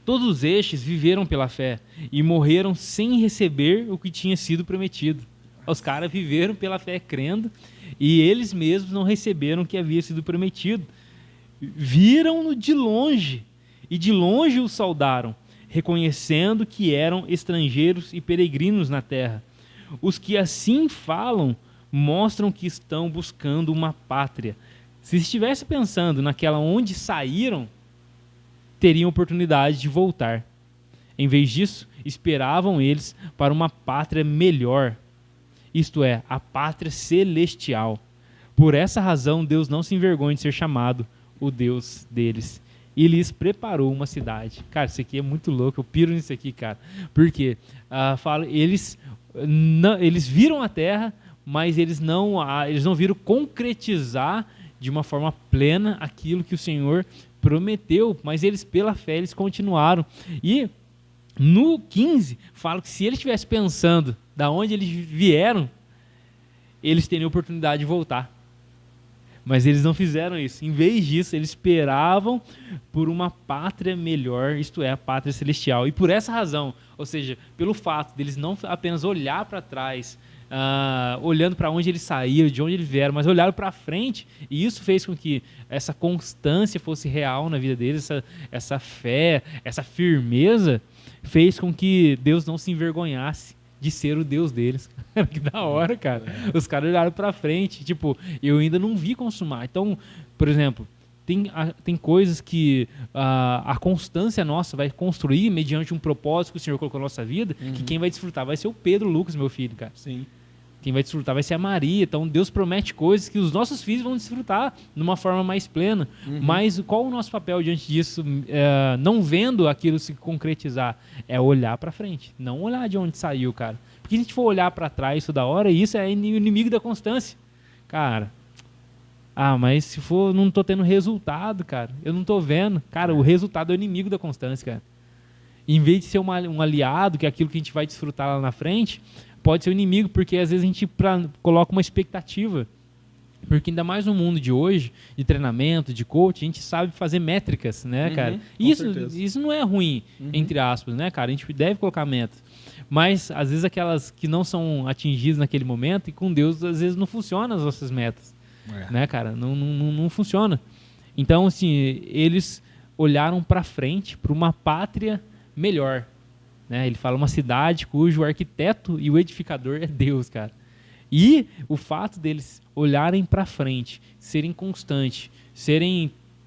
[SPEAKER 1] todos estes viveram pela fé e morreram sem receber o que tinha sido prometido. Os caras viveram pela fé crendo e eles mesmos não receberam o que havia sido prometido. Viram-no de longe e de longe o saudaram, reconhecendo que eram estrangeiros e peregrinos na terra. Os que assim falam mostram que estão buscando uma pátria. Se estivesse pensando naquela onde saíram, teriam oportunidade de voltar. Em vez disso, esperavam eles para uma pátria melhor, isto é, a pátria celestial. Por essa razão, Deus não se envergonha de ser chamado o Deus deles. E lhes preparou uma cidade. Cara, isso aqui é muito louco, eu piro nisso aqui, cara. Porque eles viram a terra, mas eles não viram concretizar de uma forma plena aquilo que o Senhor prometeu, mas eles, pela fé, eles continuaram. E no 15, fala que se eles estivessem pensando da onde eles vieram, eles teriam oportunidade de voltar. Mas eles não fizeram isso. Em vez disso, eles esperavam por uma pátria melhor, isto é, a pátria celestial. E por essa razão, ou seja, pelo fato deles não apenas olhar para trás, olhando para onde eles saíram, de onde eles vieram, mas olharam para frente, e isso fez com que essa constância fosse real na vida deles, essa fé, essa firmeza, fez com que Deus não se envergonhasse de ser o Deus deles. Que da hora, cara. Os caras olharam para frente, tipo, eu ainda não vi consumar. Então, por exemplo, tem coisas que a constância nossa vai construir mediante um propósito que o Senhor colocou na nossa vida, que quem vai desfrutar vai ser o Pedro Lucas, meu filho, cara.
[SPEAKER 2] Sim.
[SPEAKER 1] Quem vai desfrutar vai ser a Maria. Então Deus promete coisas que os nossos filhos vão desfrutar de uma forma mais plena. Mas qual o nosso papel diante disso? Não vendo aquilo se concretizar, é olhar para frente, não olhar de onde saiu, cara. Porque se a gente for olhar para trás toda hora, isso é inimigo da constância, cara. Mas se for, não tô tendo resultado, cara. Eu não tô vendo. Cara, o resultado é o inimigo da constância, cara. Em vez de ser um aliado, que é aquilo que a gente vai desfrutar lá na frente, pode ser o inimigo, porque às vezes a gente coloca uma expectativa. Porque ainda mais no mundo de hoje, de treinamento, de coach, a gente sabe fazer métricas, né, cara? Isso não é ruim, entre aspas, né, cara? A gente deve colocar metas. Mas, às vezes, aquelas que não são atingidas naquele momento, e com Deus, às vezes, não funcionam as nossas metas. Né, cara? Não funciona. Então, assim, eles olharam para frente, para uma pátria melhor. Né? Ele fala uma cidade cujo arquiteto e o edificador é Deus, cara. E o fato deles olharem para frente, serem constantes,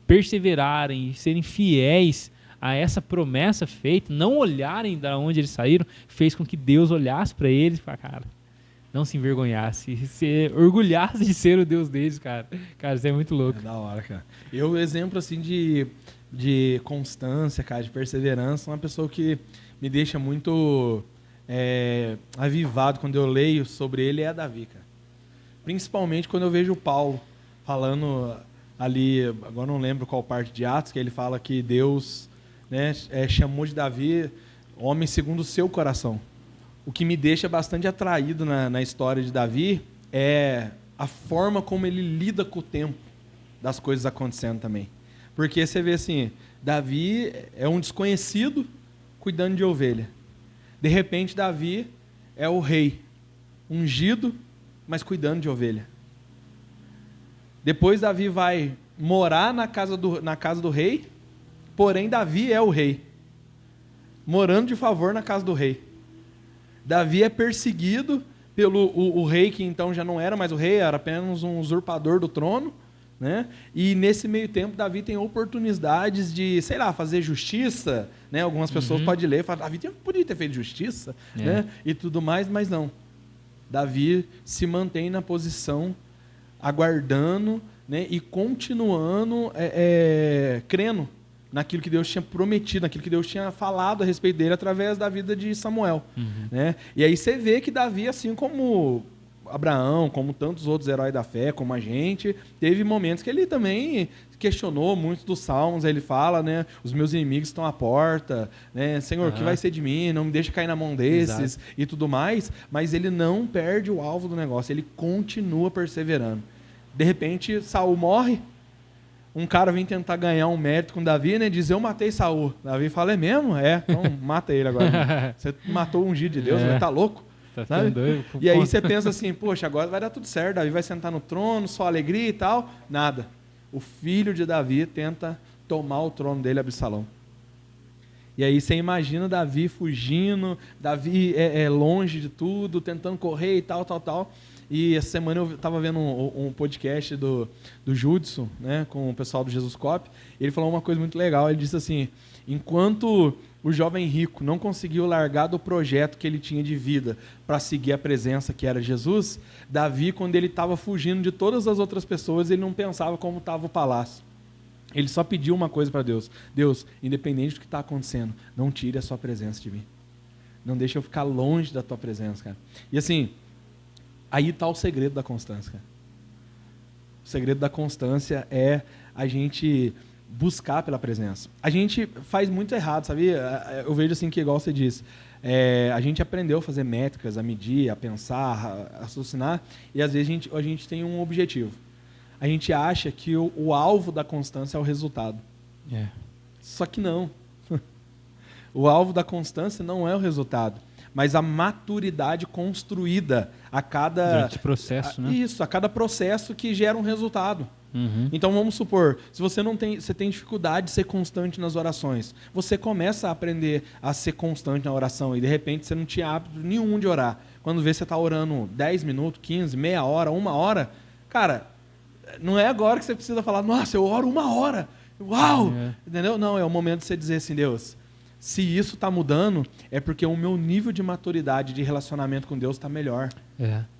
[SPEAKER 1] perseverarem, serem fiéis a essa promessa feita, não olharem da onde eles saíram, fez com que Deus olhasse para eles e falasse, cara, não se envergonhasse, se orgulhasse de ser o Deus deles, cara. Cara, isso é muito louco.
[SPEAKER 2] É da hora, cara. Eu, exemplo, assim, de constância, cara, de perseverança, uma pessoa que me deixa muito avivado quando eu leio sobre ele é Davi, cara. Principalmente quando eu vejo o Paulo falando ali, agora não lembro qual parte de Atos, que ele fala que Deus, né, chamou de Davi homem segundo o seu coração. O que me deixa bastante atraído na história de Davi é a forma como ele lida com o tempo das coisas acontecendo também. Porque você vê assim, Davi é um desconhecido cuidando de ovelha. De repente, Davi é o rei, ungido, mas cuidando de ovelha. Depois, Davi vai morar na casa do rei, porém, Davi é o rei, morando de favor na casa do rei. Davi é perseguido pelo o rei, que então já não era mais o rei, era apenas um usurpador do trono, né? E nesse meio tempo, Davi tem oportunidades de, sei lá, fazer justiça, né? Algumas pessoas podem ler e falar, Davi podia ter feito justiça, né? E tudo mais, mas não. Davi se mantém na posição, aguardando, né? E continuando crendo naquilo que Deus tinha prometido, naquilo que Deus tinha falado a respeito dele através da vida de Samuel. Né? E aí você vê que Davi, assim como Abraão, como tantos outros heróis da fé, como a gente, teve momentos que ele também questionou muitos dos salmos. Aí ele fala, né, os meus inimigos estão à porta, né, Senhor, o que vai ser de mim? Não me deixa cair na mão desses. Exato. E tudo mais, mas ele não perde o alvo do negócio, ele continua perseverando. De repente, Saul morre, um cara vem tentar ganhar um mérito com Davi, né? Diz, eu matei Saul. Davi fala, é mesmo? Então mata ele agora. Você matou um ungido de Deus, vai tá louco? Sabe? Doido, e aí você pensa assim, poxa, agora vai dar tudo certo, Davi vai sentar no trono, só alegria e tal. Nada. O filho de Davi tenta tomar o trono dele, Absalão. E aí você imagina Davi fugindo, Davi longe de tudo, tentando correr e tal. E essa semana eu estava vendo um podcast do Judson, né, com o pessoal do Jesus Cop. Ele falou uma coisa muito legal. Ele disse assim, enquanto o jovem rico não conseguiu largar do projeto que ele tinha de vida para seguir a presença que era Jesus, Davi, quando ele estava fugindo de todas as outras pessoas, ele não pensava como estava o palácio. Ele só pediu uma coisa para Deus. Deus, independente do que está acontecendo, não tire a sua presença de mim. Não deixe eu ficar longe da tua presença, cara. E assim, aí está o segredo da constância, cara. O segredo da constância é a gente buscar pela presença. A gente faz muito errado, sabia? Eu vejo assim que, igual você disse, a gente aprendeu a fazer métricas, a medir, a pensar, a raciocinar, e às vezes a gente tem um objetivo. A gente acha que o alvo da constância é o resultado. Só que não. O alvo da constância não é o resultado, mas a maturidade construída a cada...
[SPEAKER 1] Durante o processo, né?
[SPEAKER 2] Isso, a cada processo que gera um resultado. Então vamos supor, se você tem dificuldade de ser constante nas orações, você começa a aprender a ser constante na oração e de repente você não tinha hábito nenhum de orar. Quando vê você está orando 10 minutos, 15, meia hora, 1 hora, cara, não é agora que você precisa falar, nossa, eu oro 1 hora, uau! Entendeu? Não, é o momento de você dizer assim, Deus, Se isso está mudando, é porque o meu nível de maturidade de relacionamento com Deus está melhor.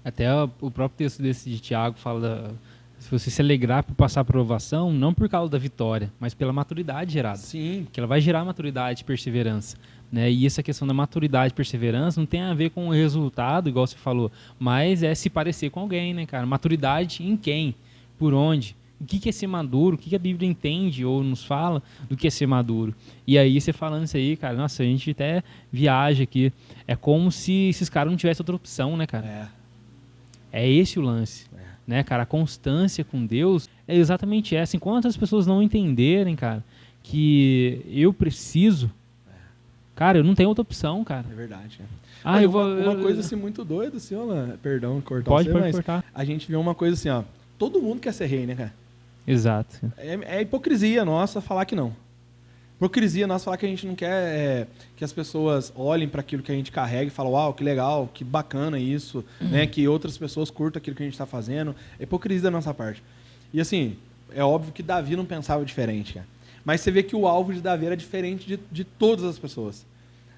[SPEAKER 1] Até o próprio texto desse de Tiago fala, se você se alegrar por passar por provação, não por causa da vitória, mas pela maturidade gerada.
[SPEAKER 2] Sim.
[SPEAKER 1] Que ela vai gerar maturidade e perseverança. Né? E essa questão da maturidade e perseverança não tem a ver com o resultado, igual você falou, mas é se parecer com alguém, né, cara? Maturidade em quem? Por onde? O que é ser maduro? O que a Bíblia entende ou nos fala do que é ser maduro? E aí, você falando isso aí, cara, nossa, a gente até viaja aqui. É como se esses caras não tivessem outra opção, né, cara? É esse o lance. Né, cara? A constância com Deus é exatamente essa. Enquanto as pessoas não entenderem, cara, que eu preciso, cara, eu não tenho outra opção, cara.
[SPEAKER 2] É verdade.
[SPEAKER 1] Uma
[SPEAKER 2] coisa assim muito doida, assim, ó, perdão, cortar
[SPEAKER 1] pode
[SPEAKER 2] mas
[SPEAKER 1] cortar.
[SPEAKER 2] A gente vê uma coisa assim, ó, todo mundo quer ser rei, né, cara?
[SPEAKER 1] Exato.
[SPEAKER 2] É hipocrisia nossa falar que não. Hipocrisia nossa falar que a gente não quer que as pessoas olhem para aquilo que a gente carrega e falem, uau, que legal, que bacana isso, né? Que outras pessoas curtam aquilo que a gente está fazendo. É hipocrisia da nossa parte. E assim, é óbvio que Davi não pensava diferente, cara. Mas você vê que o alvo de Davi era diferente de todas as pessoas.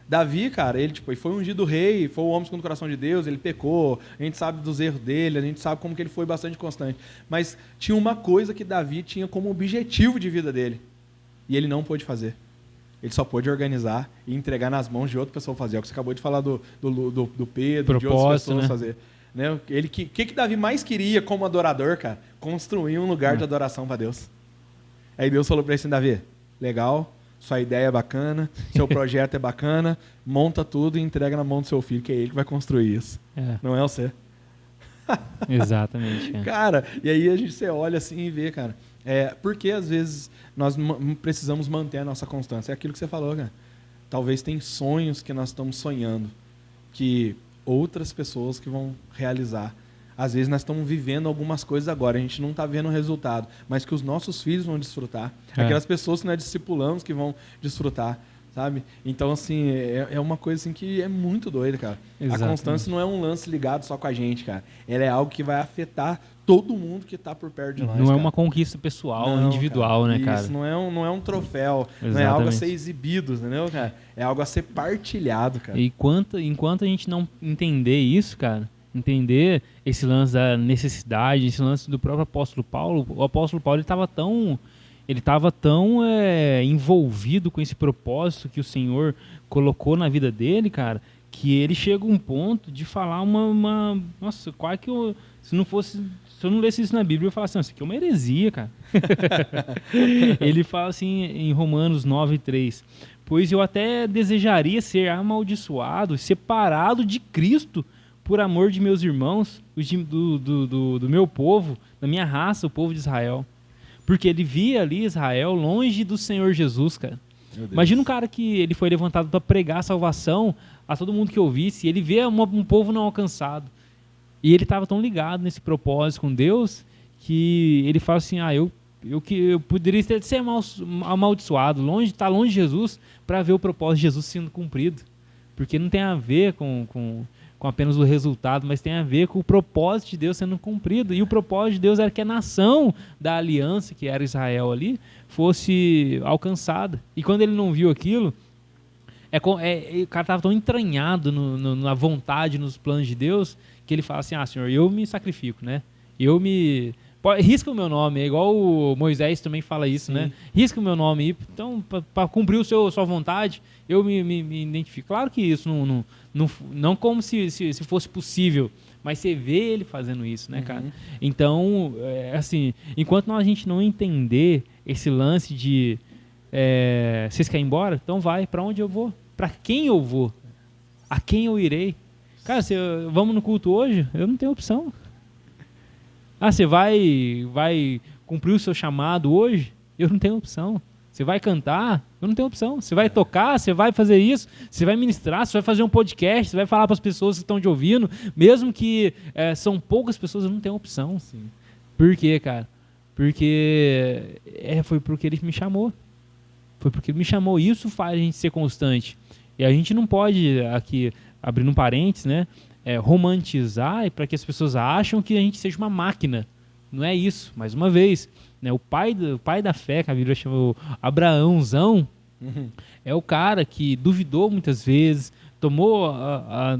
[SPEAKER 2] Davi, cara, ele foi ungido rei, foi o homem segundo o coração de Deus, ele pecou, a gente sabe dos erros dele, a gente sabe como que ele foi bastante constante. Mas tinha uma coisa que Davi tinha como objetivo de vida dele, e ele não pôde fazer. Ele só pôde organizar e entregar nas mãos de outra pessoa fazer. É o que você acabou de falar do Pedro, de outras pessoas, né? Fazer. Né? O que Davi mais queria como adorador, cara? Construir um lugar de adoração para Deus. Aí Deus falou para ele assim, Davi, legal, sua ideia é bacana, seu projeto é bacana, monta tudo e entrega na mão do seu filho, que é ele que vai construir isso. Não é você.
[SPEAKER 1] Exatamente.
[SPEAKER 2] Cara, e aí você olha assim e vê, cara, porque às vezes nós precisamos manter a nossa constância. É aquilo que você falou, cara. Talvez tem sonhos que nós estamos sonhando, que outras pessoas que vão realizar. Às vezes nós estamos vivendo algumas coisas agora, a gente não está vendo o resultado, mas que os nossos filhos vão desfrutar. Aquelas pessoas que nós discipulamos que vão desfrutar, sabe? Então, assim, é uma coisa assim, que é muito doida, cara. Exatamente. A constância não é um lance ligado só com a gente, cara. Ela é algo que vai afetar todo mundo que está por perto de nós.
[SPEAKER 1] Não é uma conquista pessoal, individual, cara. Né, cara?
[SPEAKER 2] Isso, não é um troféu, exatamente. Não é algo a ser exibido, entendeu, cara? É algo a ser partilhado, cara.
[SPEAKER 1] E enquanto a gente não entender isso, cara, entender esse lance da necessidade, esse lance do próprio apóstolo Paulo, o apóstolo Paulo ele estava tão envolvido com esse propósito que o Senhor colocou na vida dele, cara, que ele chega a um ponto de falar nossa, quase que se eu não lesse isso na Bíblia, eu falo assim, isso aqui é uma heresia, cara. Ele fala assim em Romanos 9:3, pois eu até desejaria ser amaldiçoado, separado de Cristo, por amor de meus irmãos, do meu povo, da minha raça, o povo de Israel. Porque ele via ali Israel longe do Senhor Jesus, cara. Imagina um cara que ele foi levantado para pregar a salvação a todo mundo que ouvisse, e ele vê um povo não alcançado. E ele estava tão ligado nesse propósito com Deus, que ele fala assim, eu poderia ser amaldiçoado, estar longe de Jesus, para ver o propósito de Jesus sendo cumprido. Porque não tem a ver com apenas o resultado, mas tem a ver com o propósito de Deus sendo cumprido. E o propósito de Deus era que a nação da aliança, que era Israel ali, fosse alcançada. E quando ele não viu aquilo, o cara estava tão entranhado na vontade, nos planos de Deus, que ele fala assim, Senhor, eu me sacrifico, né? Risca o meu nome, é igual o Moisés também fala isso, né? Risca o meu nome aí, então, para cumprir sua vontade, eu me identifico. Claro que isso não como se fosse possível, mas você vê ele fazendo isso, né, cara? Então, assim, enquanto a gente não entender esse lance de vocês querem ir embora? Então vai, para onde eu vou? Para quem eu vou? A quem eu irei? Cara, vamos no culto hoje? Eu não tenho opção. Você vai cumprir o seu chamado hoje? Eu não tenho opção. Você vai cantar? Eu não tenho opção. Você vai tocar? Você vai fazer isso? Você vai ministrar? Você vai fazer um podcast? Você vai falar para as pessoas que estão te ouvindo? Mesmo que são poucas pessoas, eu não tenho opção.
[SPEAKER 2] Sim.
[SPEAKER 1] Por quê, cara? Porque foi porque ele me chamou. Foi porque ele me chamou. Isso faz a gente ser constante. E a gente não pode, aqui, abrindo um parênteses, né? Romantizar para que as pessoas acham que a gente seja uma máquina. Não é isso, mais uma vez. Né? O pai da fé, que a Bíblia chama o Abraãozão, É o cara que duvidou muitas vezes, tomou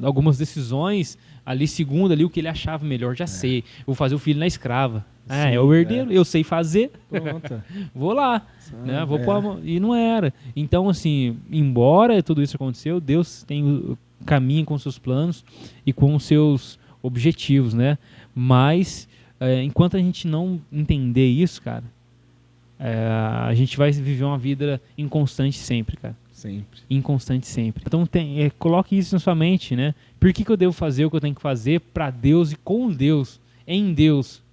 [SPEAKER 1] algumas decisões ali, segundo ali, o que ele achava melhor. Já sei, vou fazer o filho na escrava.
[SPEAKER 2] Sim,
[SPEAKER 1] É o herdeiro, eu sei fazer.
[SPEAKER 2] Pronto.
[SPEAKER 1] Vou lá, né? Vou pôr a mão. E não era. Então, assim, embora tudo isso aconteceu, Deus tem caminho com seus planos e com os seus objetivos, né? Mas, enquanto a gente não entender isso, cara, a gente vai viver uma vida inconstante sempre, cara.
[SPEAKER 2] Sempre.
[SPEAKER 1] Inconstante sempre. Então, coloque isso na sua mente, né? Por que eu devo fazer o que eu tenho que fazer para Deus e com Deus, em Deus?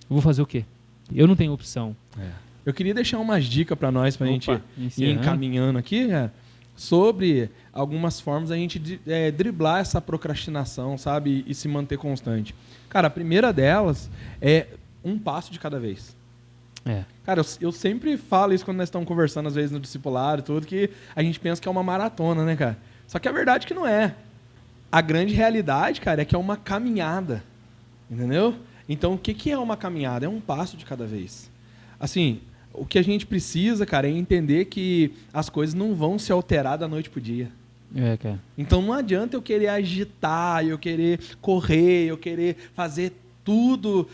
[SPEAKER 1] Eu vou fazer o quê? Eu não tenho opção.
[SPEAKER 2] Eu queria deixar umas dicas para nós, para a gente ir encaminhando aqui, cara, sobre algumas formas a gente driblar essa procrastinação, sabe? E se manter constante. Cara, a primeira delas é um passo de cada vez. Cara, eu sempre falo isso quando nós estamos conversando, às vezes, no discipulado e tudo, que a gente pensa que é uma maratona, né, cara? Só que a verdade é que não é. A grande realidade, cara, é que é uma caminhada. Entendeu? Então, o que é uma caminhada? É um passo de cada vez. Assim, o que a gente precisa, cara, é entender que as coisas não vão se alterar da noite pro dia.
[SPEAKER 1] Cara.
[SPEAKER 2] Então, não adianta eu querer agitar, eu querer correr, eu querer fazer tudo.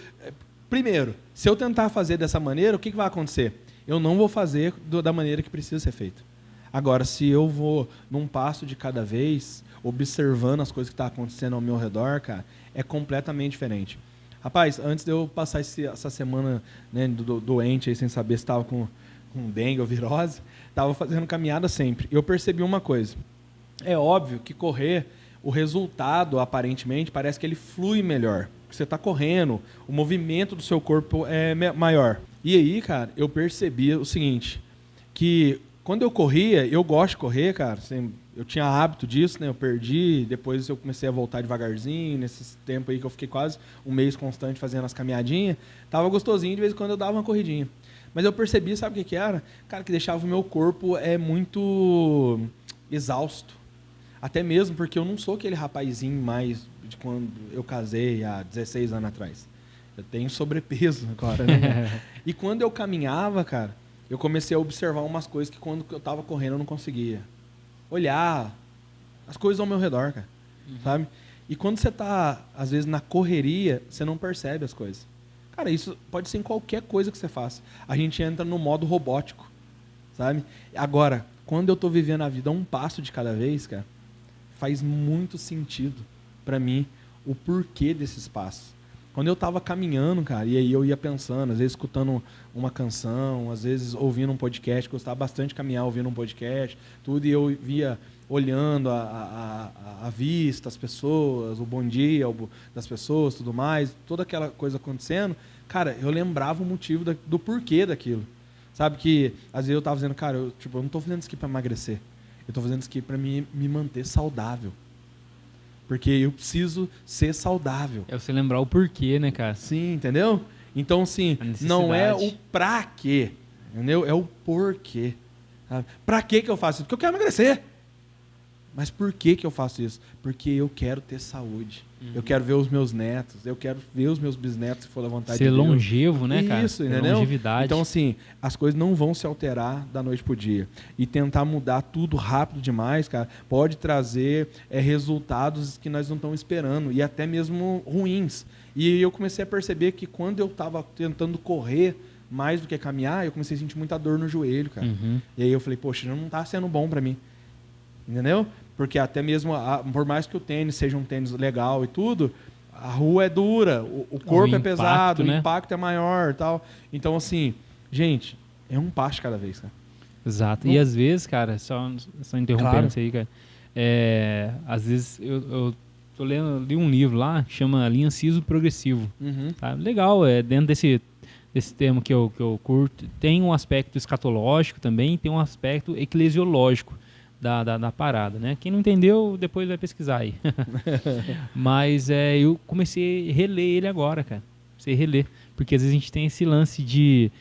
[SPEAKER 2] Primeiro, se eu tentar fazer dessa maneira, o que vai acontecer? Eu não vou fazer da maneira que precisa ser feito. Agora, se eu vou num passo de cada vez, observando as coisas que estão acontecendo ao meu redor, cara, é completamente diferente. Rapaz, antes de eu passar essa semana, né, doente, aí, sem saber se estava com dengue ou virose, estava fazendo caminhada sempre. Eu percebi uma coisa. É óbvio que correr, o resultado, aparentemente, parece que ele flui melhor. Porque você está correndo, o movimento do seu corpo é maior. E aí, cara, eu percebi o seguinte, que quando eu corria, eu gosto de correr, cara, assim, eu tinha hábito disso, né? Eu perdi, depois eu comecei a voltar devagarzinho, nesse tempo aí que eu fiquei quase um mês constante fazendo as caminhadinhas, tava gostosinho, de vez em quando eu dava uma corridinha. Mas eu percebi, sabe o que era? Cara, que deixava o meu corpo muito exausto. Até mesmo porque eu não sou aquele rapazinho mais de quando eu casei há 16 anos atrás. Eu tenho sobrepeso agora, né? E quando eu caminhava, cara, eu comecei a observar umas coisas que quando eu tava correndo eu não conseguia. Olhar as coisas ao meu redor, cara, sabe? E quando você tá, às vezes, na correria, você não percebe as coisas. Cara, isso pode ser em qualquer coisa que você faça. A gente entra no modo robótico, sabe? Agora, quando eu tô vivendo a vida um passo de cada vez, cara, faz muito sentido para mim o porquê desses passos. Quando eu tava caminhando, cara, e aí eu ia pensando, às vezes escutando uma canção, às vezes ouvindo um podcast, gostava bastante de caminhar ouvindo um podcast, tudo, e eu via olhando a vista, as pessoas, o bom dia das pessoas, tudo mais, toda aquela coisa acontecendo, cara, eu lembrava o motivo do porquê daquilo. Sabe que, às vezes eu tava dizendo, cara, eu não tô fazendo isso aqui para emagrecer, eu tô fazendo isso aqui para me manter saudável. Porque eu preciso ser saudável.
[SPEAKER 1] É você lembrar o porquê, né, cara?
[SPEAKER 2] Sim, entendeu? Então, assim, não é o pra quê, entendeu? É o porquê. Sabe? Pra que eu faço isso? Porque eu quero emagrecer. Mas por que eu faço isso? Porque eu quero ter saúde. Eu quero ver os meus netos, eu quero ver os meus bisnetos, se for da vontade de Deus.
[SPEAKER 1] Ser longevo, né, cara?
[SPEAKER 2] Isso, entendeu?
[SPEAKER 1] Longevidade.
[SPEAKER 2] Então, assim, as coisas não vão se alterar da noite pro dia. E tentar mudar tudo rápido demais, cara, pode trazer resultados que nós não estamos esperando, e até mesmo ruins. E eu comecei a perceber que quando eu estava tentando correr mais do que caminhar, eu comecei a sentir muita dor no joelho, cara. E aí eu falei, poxa, não está sendo bom para mim. Entendeu? Porque até mesmo, por mais que o tênis seja um tênis legal e tudo, a rua é dura, o corpo é pesado, né? O impacto é maior e tal. Então, assim, gente, é um passo cada vez, cara.
[SPEAKER 1] Exato. E às vezes, cara, só interrompendo isso aí, cara, às vezes eu tô li um livro lá que chama Linha Siso Progressivo. Tá? Legal, dentro desse termo que eu curto, tem um aspecto escatológico também, tem um aspecto eclesiológico da parada, né? Quem não entendeu, depois vai pesquisar aí. Mas eu comecei a reler ele agora, cara. Comecei a reler. Porque às vezes a gente tem esse lance de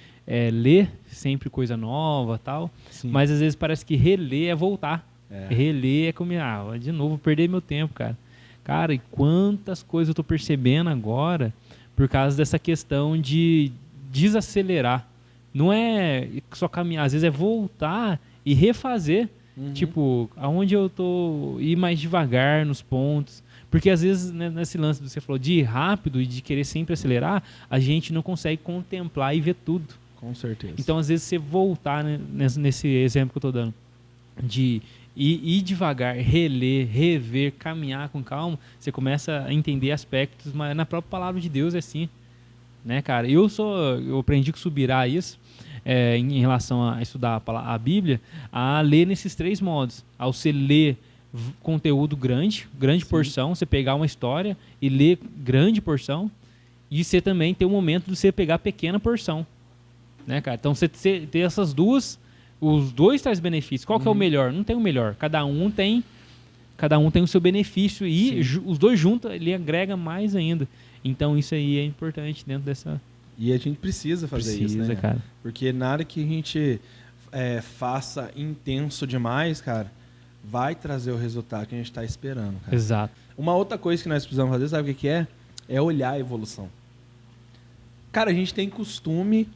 [SPEAKER 1] ler sempre coisa nova e tal. Sim. Mas às vezes parece que reler é voltar. Reler é como, de novo, perder meu tempo, cara. Cara, e quantas coisas eu tô percebendo agora por causa dessa questão de desacelerar. Não é só caminhar, às vezes é voltar e refazer, tipo, aonde eu tô, ir mais devagar nos pontos. Porque às vezes, né, nesse lance que você falou de ir rápido e de querer sempre acelerar, a gente não consegue contemplar e ver tudo.
[SPEAKER 2] Com certeza.
[SPEAKER 1] Então, às vezes, você voltar, né, nesse exemplo que eu tô dando, de ir devagar, reler, rever, caminhar com calma, você começa a entender aspectos, mas na própria palavra de Deus é assim, né, cara? Eu aprendi com o Subirá isso, em relação a estudar a Bíblia, a ler nesses 3 modos. Ao você ler conteúdo grande porção, você pegar uma história e ler grande porção, e você também ter um momento de você pegar pequena porção, né, cara? Então você ter essas duas, os dois traz benefícios. Qual que é o melhor? Não tem o melhor. Cada um tem o seu benefício e os dois juntos ele agrega mais ainda. Então isso aí é importante dentro dessa.
[SPEAKER 2] E a gente precisa fazer isso, né?
[SPEAKER 1] Cara.
[SPEAKER 2] Porque nada que a gente faça intenso demais, cara, vai trazer o resultado que a gente está esperando, cara.
[SPEAKER 1] Exato.
[SPEAKER 2] Uma outra coisa que nós precisamos fazer, sabe o que é? É olhar a evolução. Cara, a gente tem costume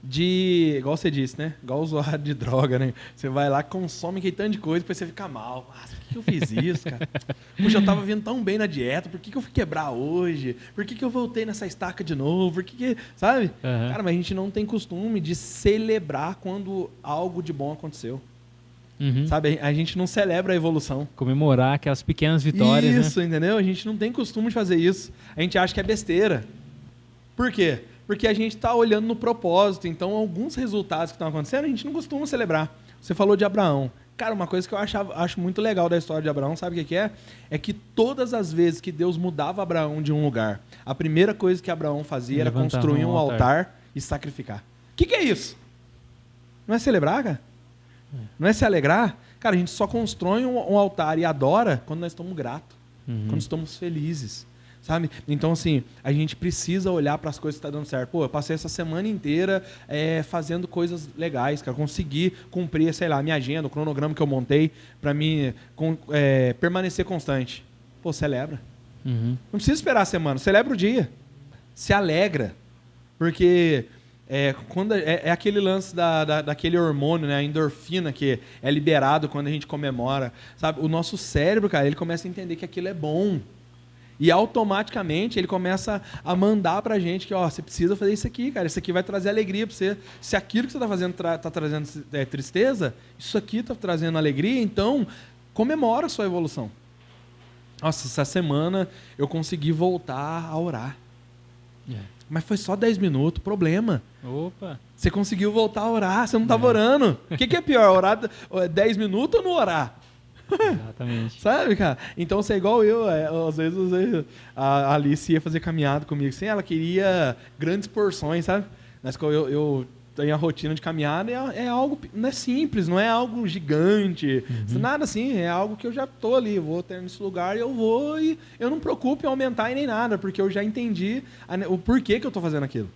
[SPEAKER 2] de, igual você disse, né? Igual usuário de droga, né? Você vai lá, consome aquele tanto de coisa, depois você fica mal. Nossa, por que eu fiz isso, cara? Puxa, eu tava vindo tão bem na dieta, por que eu fui quebrar hoje? Por que eu voltei nessa estaca de novo? Por que sabe? Uhum. Cara, mas a gente não tem costume de celebrar quando algo de bom aconteceu. Uhum. Sabe? A gente não celebra a evolução.
[SPEAKER 1] Comemorar aquelas pequenas vitórias,
[SPEAKER 2] isso, né? Entendeu? A gente não tem costume de fazer isso. A gente acha que é besteira. Por quê? Porque a gente está olhando no propósito. Então, alguns resultados que estão acontecendo, a gente não costuma celebrar. Você falou de Abraão. Cara, uma coisa que eu acho muito legal da história de Abraão, sabe o que é? É que todas as vezes que Deus mudava Abraão de um lugar, a primeira coisa que Abraão fazia era construir um altar e sacrificar. O que é isso? Não é celebrar, cara? Não é se alegrar? Cara, a gente só constrói um altar e adora quando nós estamos gratos, quando estamos felizes. Sabe? Então, assim, a gente precisa olhar para as coisas que estão dando certo. Pô, eu passei essa semana inteira fazendo coisas legais, cara. Consegui cumprir, sei lá, a minha agenda, o cronograma que eu montei para mim permanecer constante. Pô, celebra. Não precisa esperar a semana, celebra o dia. Se alegra. Porque quando aquele lance daquele hormônio, né, a endorfina, que é liberado quando a gente comemora. Sabe? O nosso cérebro, cara, ele começa a entender que aquilo é bom. E automaticamente ele começa a mandar pra gente que, ó, você precisa fazer isso aqui, cara. Isso aqui vai trazer alegria pra você. Se aquilo que você tá fazendo tá trazendo tristeza, isso aqui tá trazendo alegria, então comemora a sua evolução. Nossa, essa semana eu consegui voltar a orar. Mas foi só 10 minutos, problema.
[SPEAKER 1] Opa! Você
[SPEAKER 2] conseguiu voltar a orar, você não estava orando. O que é pior, orar 10 minutos ou não orar?
[SPEAKER 1] Exatamente.
[SPEAKER 2] Sabe, cara? Então, você é igual eu. Às vezes a Alice ia fazer caminhada comigo assim, ela queria grandes porções, sabe? Mas eu tenho a rotina de caminhada, é algo, não é simples, não é algo gigante, nada assim, é algo que eu já tô ali, eu vou ter nesse lugar e eu vou, e eu não me preocupo em aumentar e nem nada, porque eu já entendi o porquê que eu tô fazendo aquilo.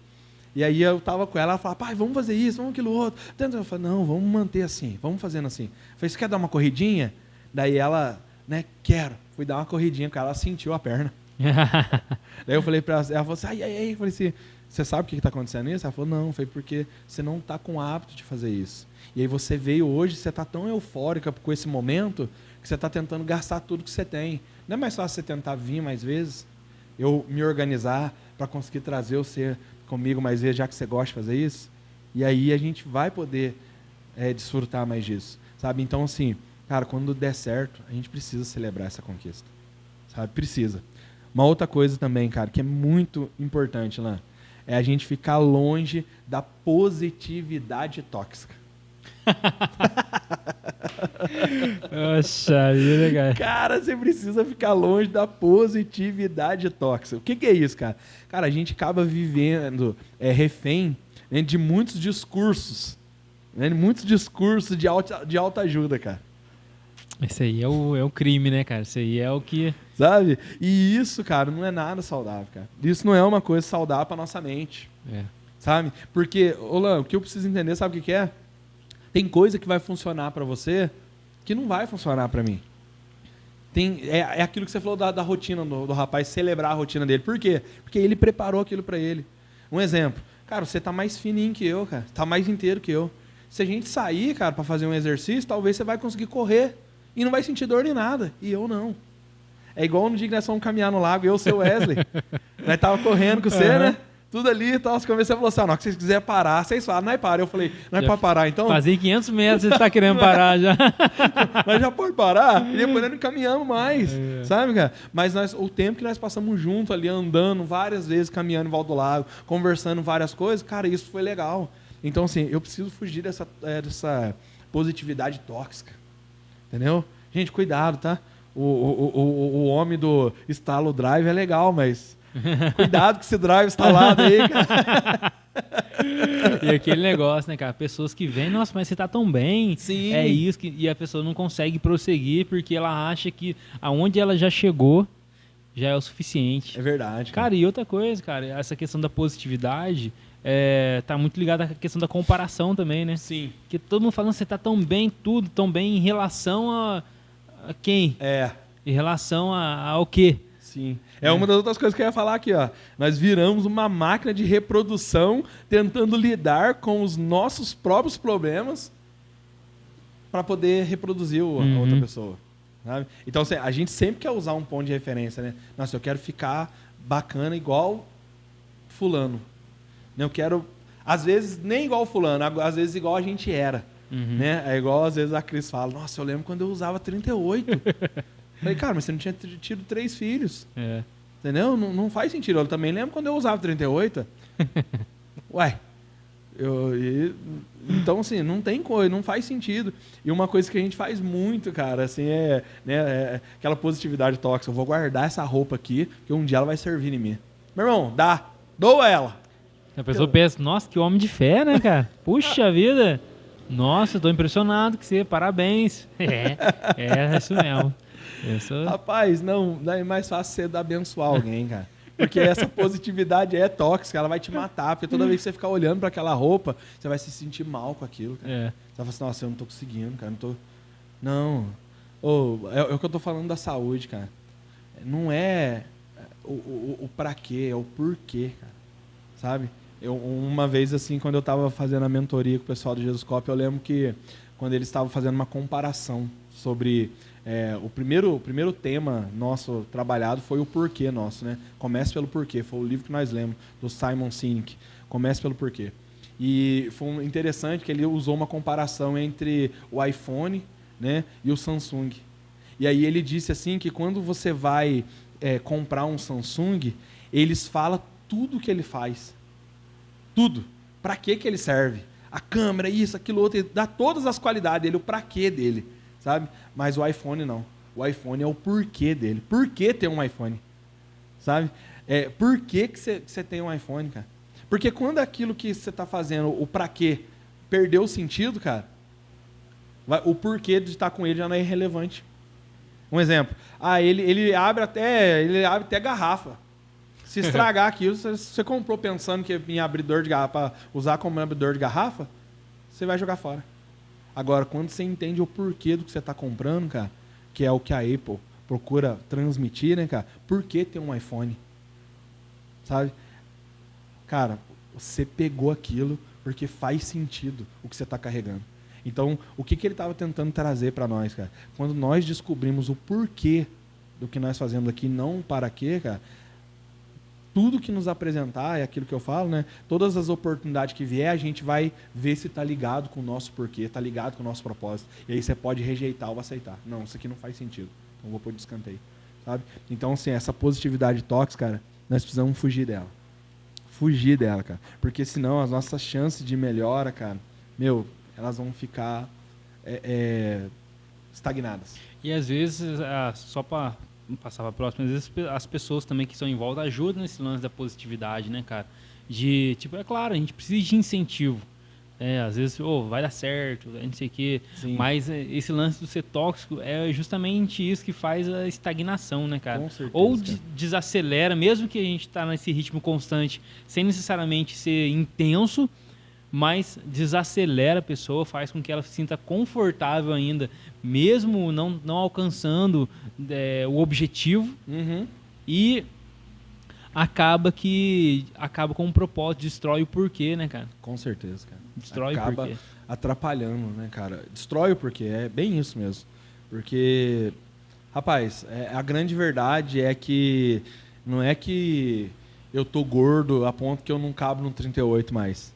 [SPEAKER 2] E aí eu tava com ela falava, pai, vamos fazer isso, vamos aquilo outro. Eu falei, não, vamos manter assim, vamos fazendo assim. Eu falei, você quer dar uma corridinha? Daí ela, né, quero. Fui dar uma corridinha com ela, sentiu a perna. Daí eu falei pra ela, ela falou assim, ai. Eu falei assim, você sabe o que está acontecendo isso? Ela falou, não, foi porque você não está com o hábito de fazer isso. E aí você veio hoje, você está tão eufórica com esse momento, que você está tentando gastar tudo que você tem. Não é mais fácil você tentar vir mais vezes? Eu me organizar para conseguir trazer você comigo mais vezes, já que você gosta de fazer isso? E aí a gente vai poder desfrutar mais disso, sabe? Então, assim, cara, quando der certo, a gente precisa celebrar essa conquista, sabe? Precisa. Uma outra coisa também, cara, que é muito importante, Lan, é a gente ficar longe da positividade tóxica.
[SPEAKER 1] Poxa vida, cara.
[SPEAKER 2] Cara, você precisa ficar longe da positividade tóxica. O que é isso, cara? Cara, a gente acaba vivendo refém, né, de muitos discursos. Né, muitos discursos de alta ajuda, cara.
[SPEAKER 1] Esse aí é o crime, né, cara? Esse aí é o que...
[SPEAKER 2] Sabe? E isso, cara, não é nada saudável, cara. Isso não é uma coisa saudável pra nossa mente. Sabe? Porque, Olan, o que eu preciso entender, sabe o que é? Tem coisa que vai funcionar pra você que não vai funcionar pra mim. É aquilo que você falou da rotina do rapaz, celebrar a rotina dele. Por quê? Porque ele preparou aquilo pra ele. Um exemplo. Cara, você tá mais fininho que eu, cara. Tá mais inteiro que eu. Se a gente sair, cara, pra fazer um exercício, talvez você vai conseguir correr e não vai sentir dor nem nada. E eu não. É igual no dia que nós fomos caminhar no lago, eu e o seu Wesley. Nós tava correndo com você, né? Tudo ali e tal. Você falou assim, não, que vocês quiserem parar, vocês falam, não é para. Eu falei, não é pra parar, então...
[SPEAKER 1] Fazia 500 metros, você tá querendo parar já.
[SPEAKER 2] Nós já pode parar, e depois nós não caminhamos mais, sabe, cara? Mas o tempo que nós passamos junto ali, andando várias vezes, caminhando em volta do lago, conversando várias coisas, cara, isso foi legal. Então, assim, eu preciso fugir dessa positividade tóxica, entendeu? Gente, cuidado, tá? O homem do estalo drive é legal, mas cuidado com esse drive instalado aí, cara.
[SPEAKER 1] E aquele negócio, né, cara? Pessoas que vêm, nossa, mas você tá tão bem.
[SPEAKER 2] Sim.
[SPEAKER 1] É isso, e a pessoa não consegue prosseguir porque ela acha que aonde ela já chegou já é o suficiente.
[SPEAKER 2] É verdade.
[SPEAKER 1] Cara, e outra coisa, cara, essa questão da positividade tá muito ligada à questão da comparação também, né?
[SPEAKER 2] Sim.
[SPEAKER 1] Porque todo mundo falando, você tá tão bem, tudo tão bem em relação a quem? Em relação ao quê?
[SPEAKER 2] Sim. É uma das outras coisas que eu ia falar aqui, ó. Nós viramos uma máquina de reprodução tentando lidar com os nossos próprios problemas para poder reproduzir a outra pessoa. Sabe? Então, assim, a gente sempre quer usar um ponto de referência, né? Nossa, eu quero ficar bacana igual fulano. Eu quero, às vezes, nem igual fulano, às vezes igual a gente era. Né? É igual, às vezes, a Cris fala, nossa, eu lembro quando eu usava 38. Falei, cara, mas você não tinha tido 3 filhos. Entendeu? Não faz sentido. Eu também lembro quando eu usava 38. Ué. Então, assim, não tem coisa, não faz sentido. E uma coisa que a gente faz muito, cara, assim, é aquela positividade tóxica. Eu vou guardar essa roupa aqui, porque um dia ela vai servir em mim. Meu irmão, doa ela.
[SPEAKER 1] A pessoa pensa, nossa, que homem de fé, né, cara? Puxa vida. Nossa, eu tô impressionado com você, parabéns. É isso mesmo.
[SPEAKER 2] Rapaz, não é mais fácil você abençoar alguém, cara. Porque essa positividade é tóxica, ela vai te matar. Porque toda vez que você ficar olhando para aquela roupa, você vai se sentir mal com aquilo, cara. Você vai falar assim, nossa, eu não tô conseguindo, cara. Não. É o que eu tô falando da saúde, cara. Não é o pra quê, é o porquê, cara. Sabe? Uma vez, assim, quando eu tava fazendo a mentoria com o pessoal do Jesus Cop, eu lembro que quando eles estavam fazendo uma comparação sobre... o primeiro tema nosso trabalhado foi o porquê nosso, né? Comece pelo porquê. Foi o livro que nós lemos, do Simon Sinek. Comece pelo porquê. E foi interessante que ele usou uma comparação entre o iPhone, né, e o Samsung. E aí ele disse assim que quando você vai comprar um Samsung, eles falam tudo que ele faz. Tudo. Para que ele serve. A câmera, isso, aquilo, outro. Ele dá todas as qualidades dele, o para quê dele. Sabe? Mas o iPhone não. O iPhone é o porquê dele. Por que ter um iPhone? Sabe? Por que você tem um iPhone, cara? Porque quando aquilo que você está fazendo, o pra quê, perdeu o sentido, cara, o porquê de estar com ele já não é irrelevante. Um exemplo. Ele abre até garrafa. Se estragar aquilo, você comprou pensando que em abridor de garrafa, usar como abridor de garrafa, você vai jogar fora. Agora, quando você entende o porquê do que você está comprando, cara, que é o que a Apple procura transmitir, né, cara? Por que ter um iPhone? Sabe? Cara, você pegou aquilo porque faz sentido o que você está carregando. Então, o que ele estava tentando trazer para nós, cara? Quando nós descobrimos o porquê do que nós fazemos aqui, não para quê, cara, tudo que nos apresentar, é aquilo que eu falo, né? Todas as oportunidades que vier, a gente vai ver se está ligado com o nosso porquê, está ligado com o nosso propósito. E aí você pode rejeitar ou aceitar. Não, isso aqui não faz sentido. Então vou pôr de escanteio. Sabe? Então, assim, essa positividade tóxica, cara, nós precisamos fugir dela. Fugir dela, cara. Porque senão as nossas chances de melhora, cara, elas vão ficar estagnadas.
[SPEAKER 1] E às vezes, só para passar para a próxima, às vezes as pessoas também que estão em volta ajudam nesse lance da positividade, né, cara? É claro, a gente precisa de incentivo. Às vezes, vai dar certo, não sei o quê. Sim. Mas esse lance do ser tóxico é justamente isso que faz a estagnação, né, cara?
[SPEAKER 2] Com certeza,
[SPEAKER 1] ou desacelera, mesmo que a gente tá nesse ritmo constante, sem necessariamente ser intenso, mas desacelera a pessoa, faz com que ela se sinta confortável ainda, mesmo não alcançando o objetivo.
[SPEAKER 2] Uhum.
[SPEAKER 1] E acaba com um propósito, destrói o porquê, né, cara?
[SPEAKER 2] Com certeza, cara.
[SPEAKER 1] Destrói o
[SPEAKER 2] Acaba
[SPEAKER 1] porquê.
[SPEAKER 2] atrapalhando, né, cara? Destrói o porquê, é bem isso mesmo. Porque, rapaz, a grande verdade é que não é que eu tô gordo a ponto que eu não cabo no 38 mais.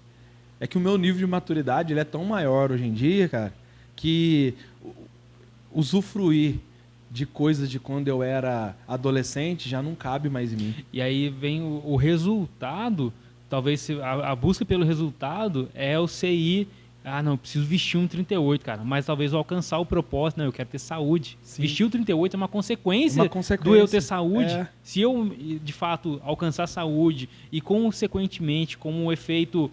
[SPEAKER 2] É que o meu nível de maturidade ele é tão maior hoje em dia, cara, que usufruir de coisas de quando eu era adolescente já não cabe mais em mim.
[SPEAKER 1] E aí vem o resultado, talvez a busca pelo resultado é o CI. Ah, não, eu preciso vestir um 38, cara. Mas talvez eu alcançar o propósito, não, eu quero ter saúde.
[SPEAKER 2] Sim.
[SPEAKER 1] Vestir o 38 é uma consequência,
[SPEAKER 2] consequência
[SPEAKER 1] do eu ter saúde.
[SPEAKER 2] É.
[SPEAKER 1] Se eu, de fato, alcançar saúde e, consequentemente, como um efeito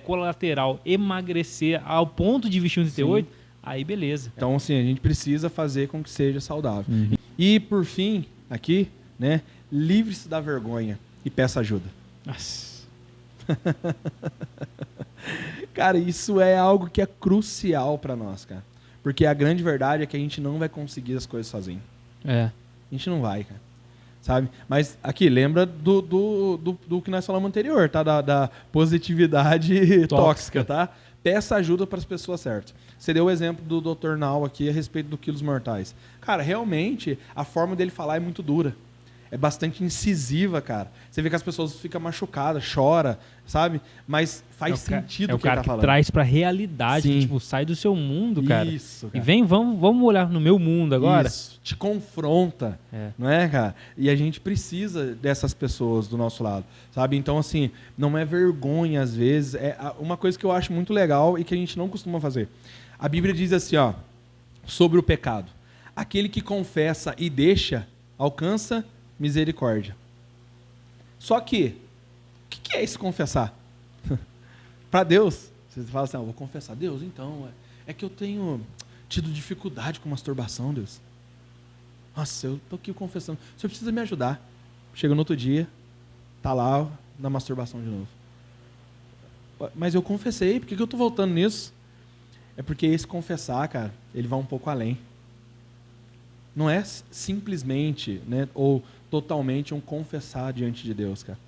[SPEAKER 1] colateral, emagrecer ao ponto de vestir um 38, sim, aí beleza.
[SPEAKER 2] Então, assim, a gente precisa fazer com que seja saudável. E, por fim, aqui, né, livre-se da vergonha e peça ajuda.
[SPEAKER 1] Nossa.
[SPEAKER 2] Cara, isso é algo que é crucial pra nós, cara. Porque a grande verdade é que a gente não vai conseguir as coisas sozinho. A gente não vai, cara. Sabe? Mas aqui, lembra do que nós falamos anterior, tá? Da positividade tóxica, tá? Peça ajuda para as pessoas certas. Você deu o exemplo do Dr. Nau aqui a respeito do quilos mortais. Cara, realmente, a forma dele falar é muito dura. É bastante incisiva, cara. Você vê que as pessoas ficam machucadas, choram, sabe? Mas faz sentido o que ele tá falando. É o cara que
[SPEAKER 1] traz pra realidade, que, tipo, sai do seu mundo, cara.
[SPEAKER 2] Isso, cara.
[SPEAKER 1] E vem, vamos olhar no meu mundo agora.
[SPEAKER 2] Isso, te confronta, não é, cara? E a gente precisa dessas pessoas do nosso lado, sabe? Então, assim, não é vergonha às vezes. É uma coisa que eu acho muito legal e que a gente não costuma fazer. A Bíblia diz assim, ó, sobre o pecado. Aquele que confessa e deixa, alcança misericórdia. Só que, o que é isso confessar? Para Deus, você fala assim, vou confessar. Deus, então, é que eu tenho tido dificuldade com masturbação, Deus. Nossa, eu tô aqui confessando. O senhor precisa me ajudar. Chega no outro dia, tá lá na masturbação de novo. Mas eu confessei, por que eu tô voltando nisso? É porque esse confessar, cara, ele vai um pouco além. Não é simplesmente, né, ou totalmente um confessar diante de Deus, cara.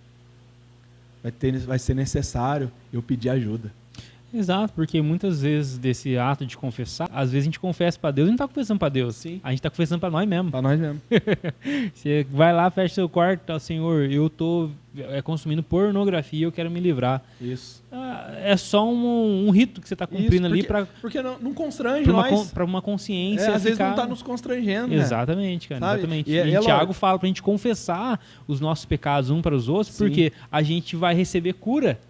[SPEAKER 2] Vai ser necessário eu pedir ajuda.
[SPEAKER 1] Exato, porque muitas vezes desse ato de confessar, às vezes a gente confessa para Deus e não está confessando para Deus.
[SPEAKER 2] Sim.
[SPEAKER 1] A gente está confessando para nós mesmos.
[SPEAKER 2] Para nós mesmos.
[SPEAKER 1] Você vai lá, fecha seu quarto, tá, Senhor, eu tô consumindo pornografia, eu quero me livrar.
[SPEAKER 2] Isso.
[SPEAKER 1] É só um rito que você está cumprindo ali para...
[SPEAKER 2] Porque não constrange nós.
[SPEAKER 1] Para uma consciência
[SPEAKER 2] às vezes não está nos constrangendo.
[SPEAKER 1] Exatamente, cara.
[SPEAKER 2] Sabe?
[SPEAKER 1] Exatamente. E Tiago fala para a gente confessar os nossos pecados uns para os outros, sim, porque a gente vai receber cura.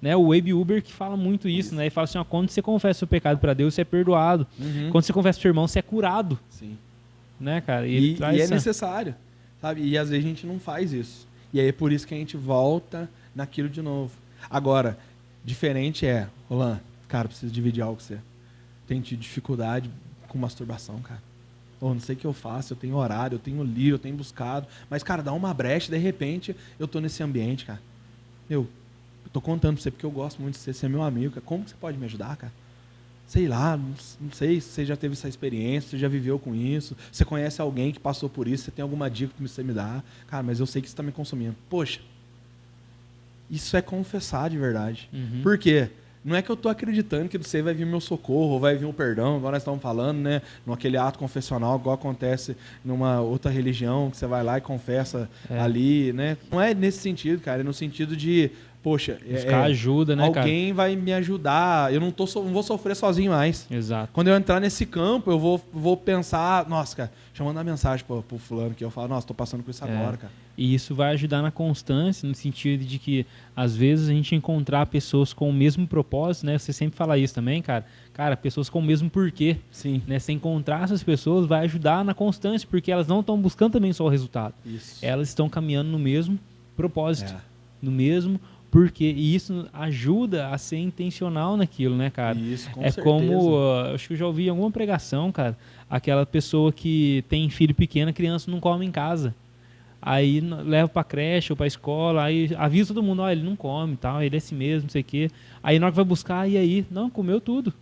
[SPEAKER 1] Né, o Abe Uber que fala muito isso, né? Ele fala assim, quando você confessa o seu pecado para Deus, você é perdoado. Quando você confessa o seu irmão, você é curado.
[SPEAKER 2] Sim.
[SPEAKER 1] Né, cara?
[SPEAKER 2] E é necessário, sabe? E às vezes a gente não faz isso. E aí é por isso que a gente volta naquilo de novo. Agora, diferente Roland, cara, preciso dividir algo com você. Tenho tido dificuldade com masturbação, cara. Não sei o que eu faço, eu tenho horário, eu tenho lido, eu tenho buscado. Mas, cara, dá uma brecha, de repente, eu tô nesse ambiente, cara. Eu tô contando pra você porque eu gosto muito de você é meu amigo, cara. Como que você pode me ajudar, cara? Sei lá, não sei se você já teve essa experiência, você já viveu com isso, você conhece alguém que passou por isso, você tem alguma dica que você me dá. Cara, mas eu sei que você está me consumindo. Poxa, isso é confessar de verdade. Por quê? Não é que eu tô acreditando que você vai vir meu socorro, vai vir o perdão, igual nós estamos falando, né? Naquele ato confessional, igual acontece numa outra religião, que você vai lá e confessa ali, né? Não é nesse sentido, cara, é no sentido de... Poxa,
[SPEAKER 1] buscar ajuda, né, cara?
[SPEAKER 2] Alguém vai me ajudar, eu não vou sofrer sozinho mais.
[SPEAKER 1] Exato.
[SPEAKER 2] Quando eu entrar nesse campo, eu vou pensar, nossa, cara, deixa eu mandar mensagem pro fulano que eu falo, nossa, tô passando por isso agora, cara.
[SPEAKER 1] E isso vai ajudar na constância, no sentido de que, às vezes, a gente encontrar pessoas com o mesmo propósito, né? Você sempre fala isso também, cara. Cara, pessoas com o mesmo porquê.
[SPEAKER 2] Sim.
[SPEAKER 1] Né? Você encontrar essas pessoas vai ajudar na constância, porque elas não estão buscando também só o resultado.
[SPEAKER 2] Isso.
[SPEAKER 1] Elas estão caminhando no mesmo propósito, no mesmo porque isso ajuda a ser intencional naquilo, né, cara?
[SPEAKER 2] Isso, com
[SPEAKER 1] certeza. Como, acho que eu já ouvi em alguma pregação, cara, aquela pessoa que tem filho pequeno, a criança não come em casa. Aí leva pra creche ou pra escola, aí avisa todo mundo, ele não come e tal, ele é assim mesmo, não sei o quê. Aí na hora que vai buscar, e aí? Não, comeu tudo.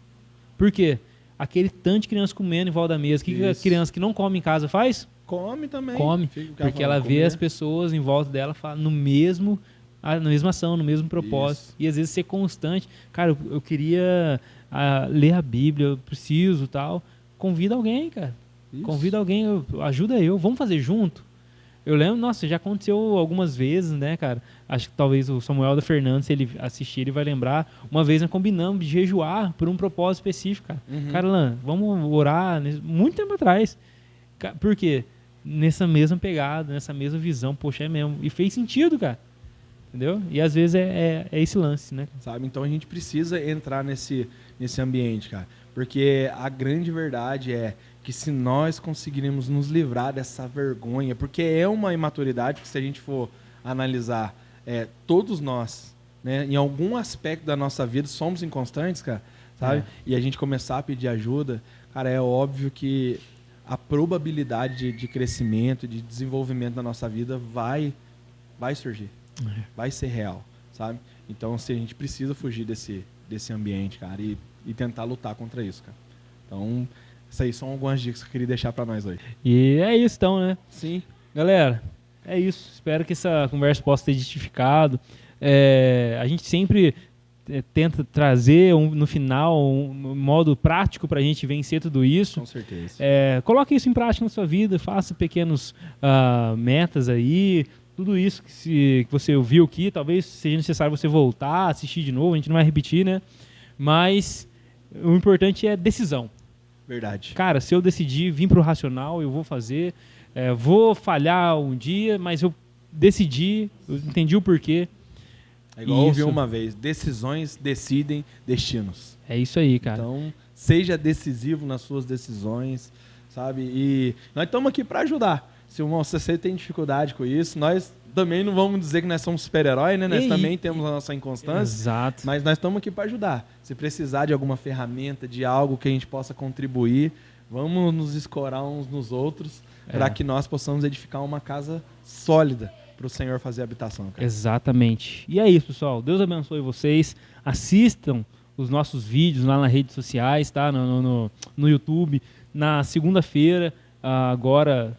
[SPEAKER 1] Por quê? Aquele tanto de criança comendo em volta da mesa, o que a criança que não come em casa faz?
[SPEAKER 2] come também.
[SPEAKER 1] Come, porque ela vê as pessoas em volta dela na mesma ação, no mesmo propósito. Isso. E às vezes ser constante. Cara, eu queria ler a Bíblia, eu preciso tal. Convida alguém, cara. Isso. Convida alguém, ajuda eu, vamos fazer junto. Eu lembro, nossa, já aconteceu algumas vezes, né, cara? Acho que talvez o Samuel da Fernanda, se ele assistir, ele vai lembrar. Uma vez nós combinamos de jejuar por um propósito específico, cara. Carlan, vamos orar, muito tempo atrás. Por quê? Nessa mesma pegada, nessa mesma visão, poxa, é mesmo. E fez sentido, cara. Entendeu? E às vezes é esse lance, né?
[SPEAKER 2] Sabe? Então a gente precisa entrar nesse ambiente, cara. Porque a grande verdade é que se nós conseguirmos nos livrar dessa vergonha, porque é uma imaturidade que se a gente for analisar, todos nós, né, em algum aspecto da nossa vida somos inconstantes, cara, sabe? E a gente começar a pedir ajuda, cara, é óbvio que a probabilidade de crescimento, de desenvolvimento da nossa vida vai surgir, vai ser real, sabe? Então, se a gente precisa fugir desse ambiente, cara, e tentar lutar contra isso, cara. Então, isso aí são algumas dicas que eu queria deixar para nós hoje.
[SPEAKER 1] E é isso então, né?
[SPEAKER 2] Sim.
[SPEAKER 1] Galera, é isso. Espero que essa conversa possa ter justificado. A gente sempre tenta trazer no final um modo prático para a gente vencer tudo isso.
[SPEAKER 2] Com certeza.
[SPEAKER 1] Coloque isso em prática na sua vida, faça pequenos metas aí. Tudo isso que você ouviu aqui, talvez seja necessário você voltar, assistir de novo, a gente não vai repetir, né? Mas o importante é decisão.
[SPEAKER 2] Verdade.
[SPEAKER 1] Cara, se eu decidir vir pro racional, eu vou fazer. Vou falhar um dia, mas eu decidi, eu entendi o porquê.
[SPEAKER 2] É igual eu ouvi uma vez, decisões decidem destinos.
[SPEAKER 1] É isso aí, cara.
[SPEAKER 2] Então, seja decisivo nas suas decisões, sabe? E nós estamos aqui para ajudar. Se você tem dificuldade com isso, nós também não vamos dizer que nós somos super-heróis, né? Nós também temos a nossa inconstância.
[SPEAKER 1] Exato.
[SPEAKER 2] Mas nós estamos aqui para ajudar. Se precisar de alguma ferramenta, de algo que a gente possa contribuir, vamos nos escorar uns nos outros para que nós possamos edificar uma casa sólida para o Senhor fazer habitação. Cara.
[SPEAKER 1] Exatamente. E é isso, pessoal. Deus abençoe vocês. Assistam os nossos vídeos lá nas redes sociais, tá? No YouTube. Na segunda-feira, agora...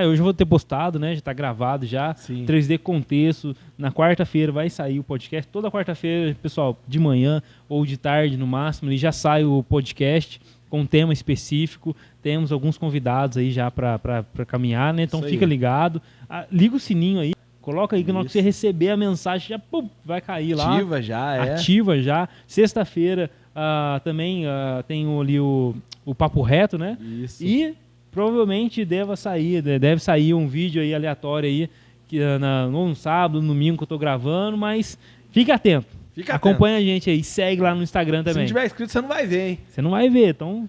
[SPEAKER 1] hoje eu vou ter postado, né? Já está gravado já.
[SPEAKER 2] Sim.
[SPEAKER 1] 3D Contexto. Na quarta-feira vai sair o podcast. Toda quarta-feira, pessoal, de manhã ou de tarde no máximo, ele já sai o podcast com um tema específico. Temos alguns convidados aí já para caminhar, né? Então fica ligado. Liga o sininho aí. Coloca aí que na hora que você receber a mensagem, já vai cair lá. Ativa já. Sexta-feira também tem ali o Papo Reto, né?
[SPEAKER 2] Isso.
[SPEAKER 1] E provavelmente deve sair um vídeo aí aleatório aí, que no sábado, no domingo que eu tô gravando, mas fica atento. Acompanha a gente aí, segue lá no Instagram também.
[SPEAKER 2] Se não tiver inscrito, você não vai ver, hein?
[SPEAKER 1] Você não vai ver, então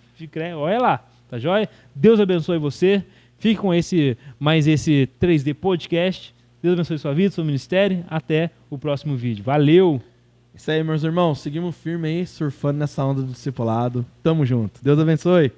[SPEAKER 1] olha lá, tá joia? Deus abençoe você. Fique com mais esse 3D Podcast. Deus abençoe sua vida, seu ministério. Até o próximo vídeo. Valeu!
[SPEAKER 2] Isso aí, meus irmãos. Seguimos firme aí, surfando nessa onda do discipulado. Tamo junto. Deus abençoe.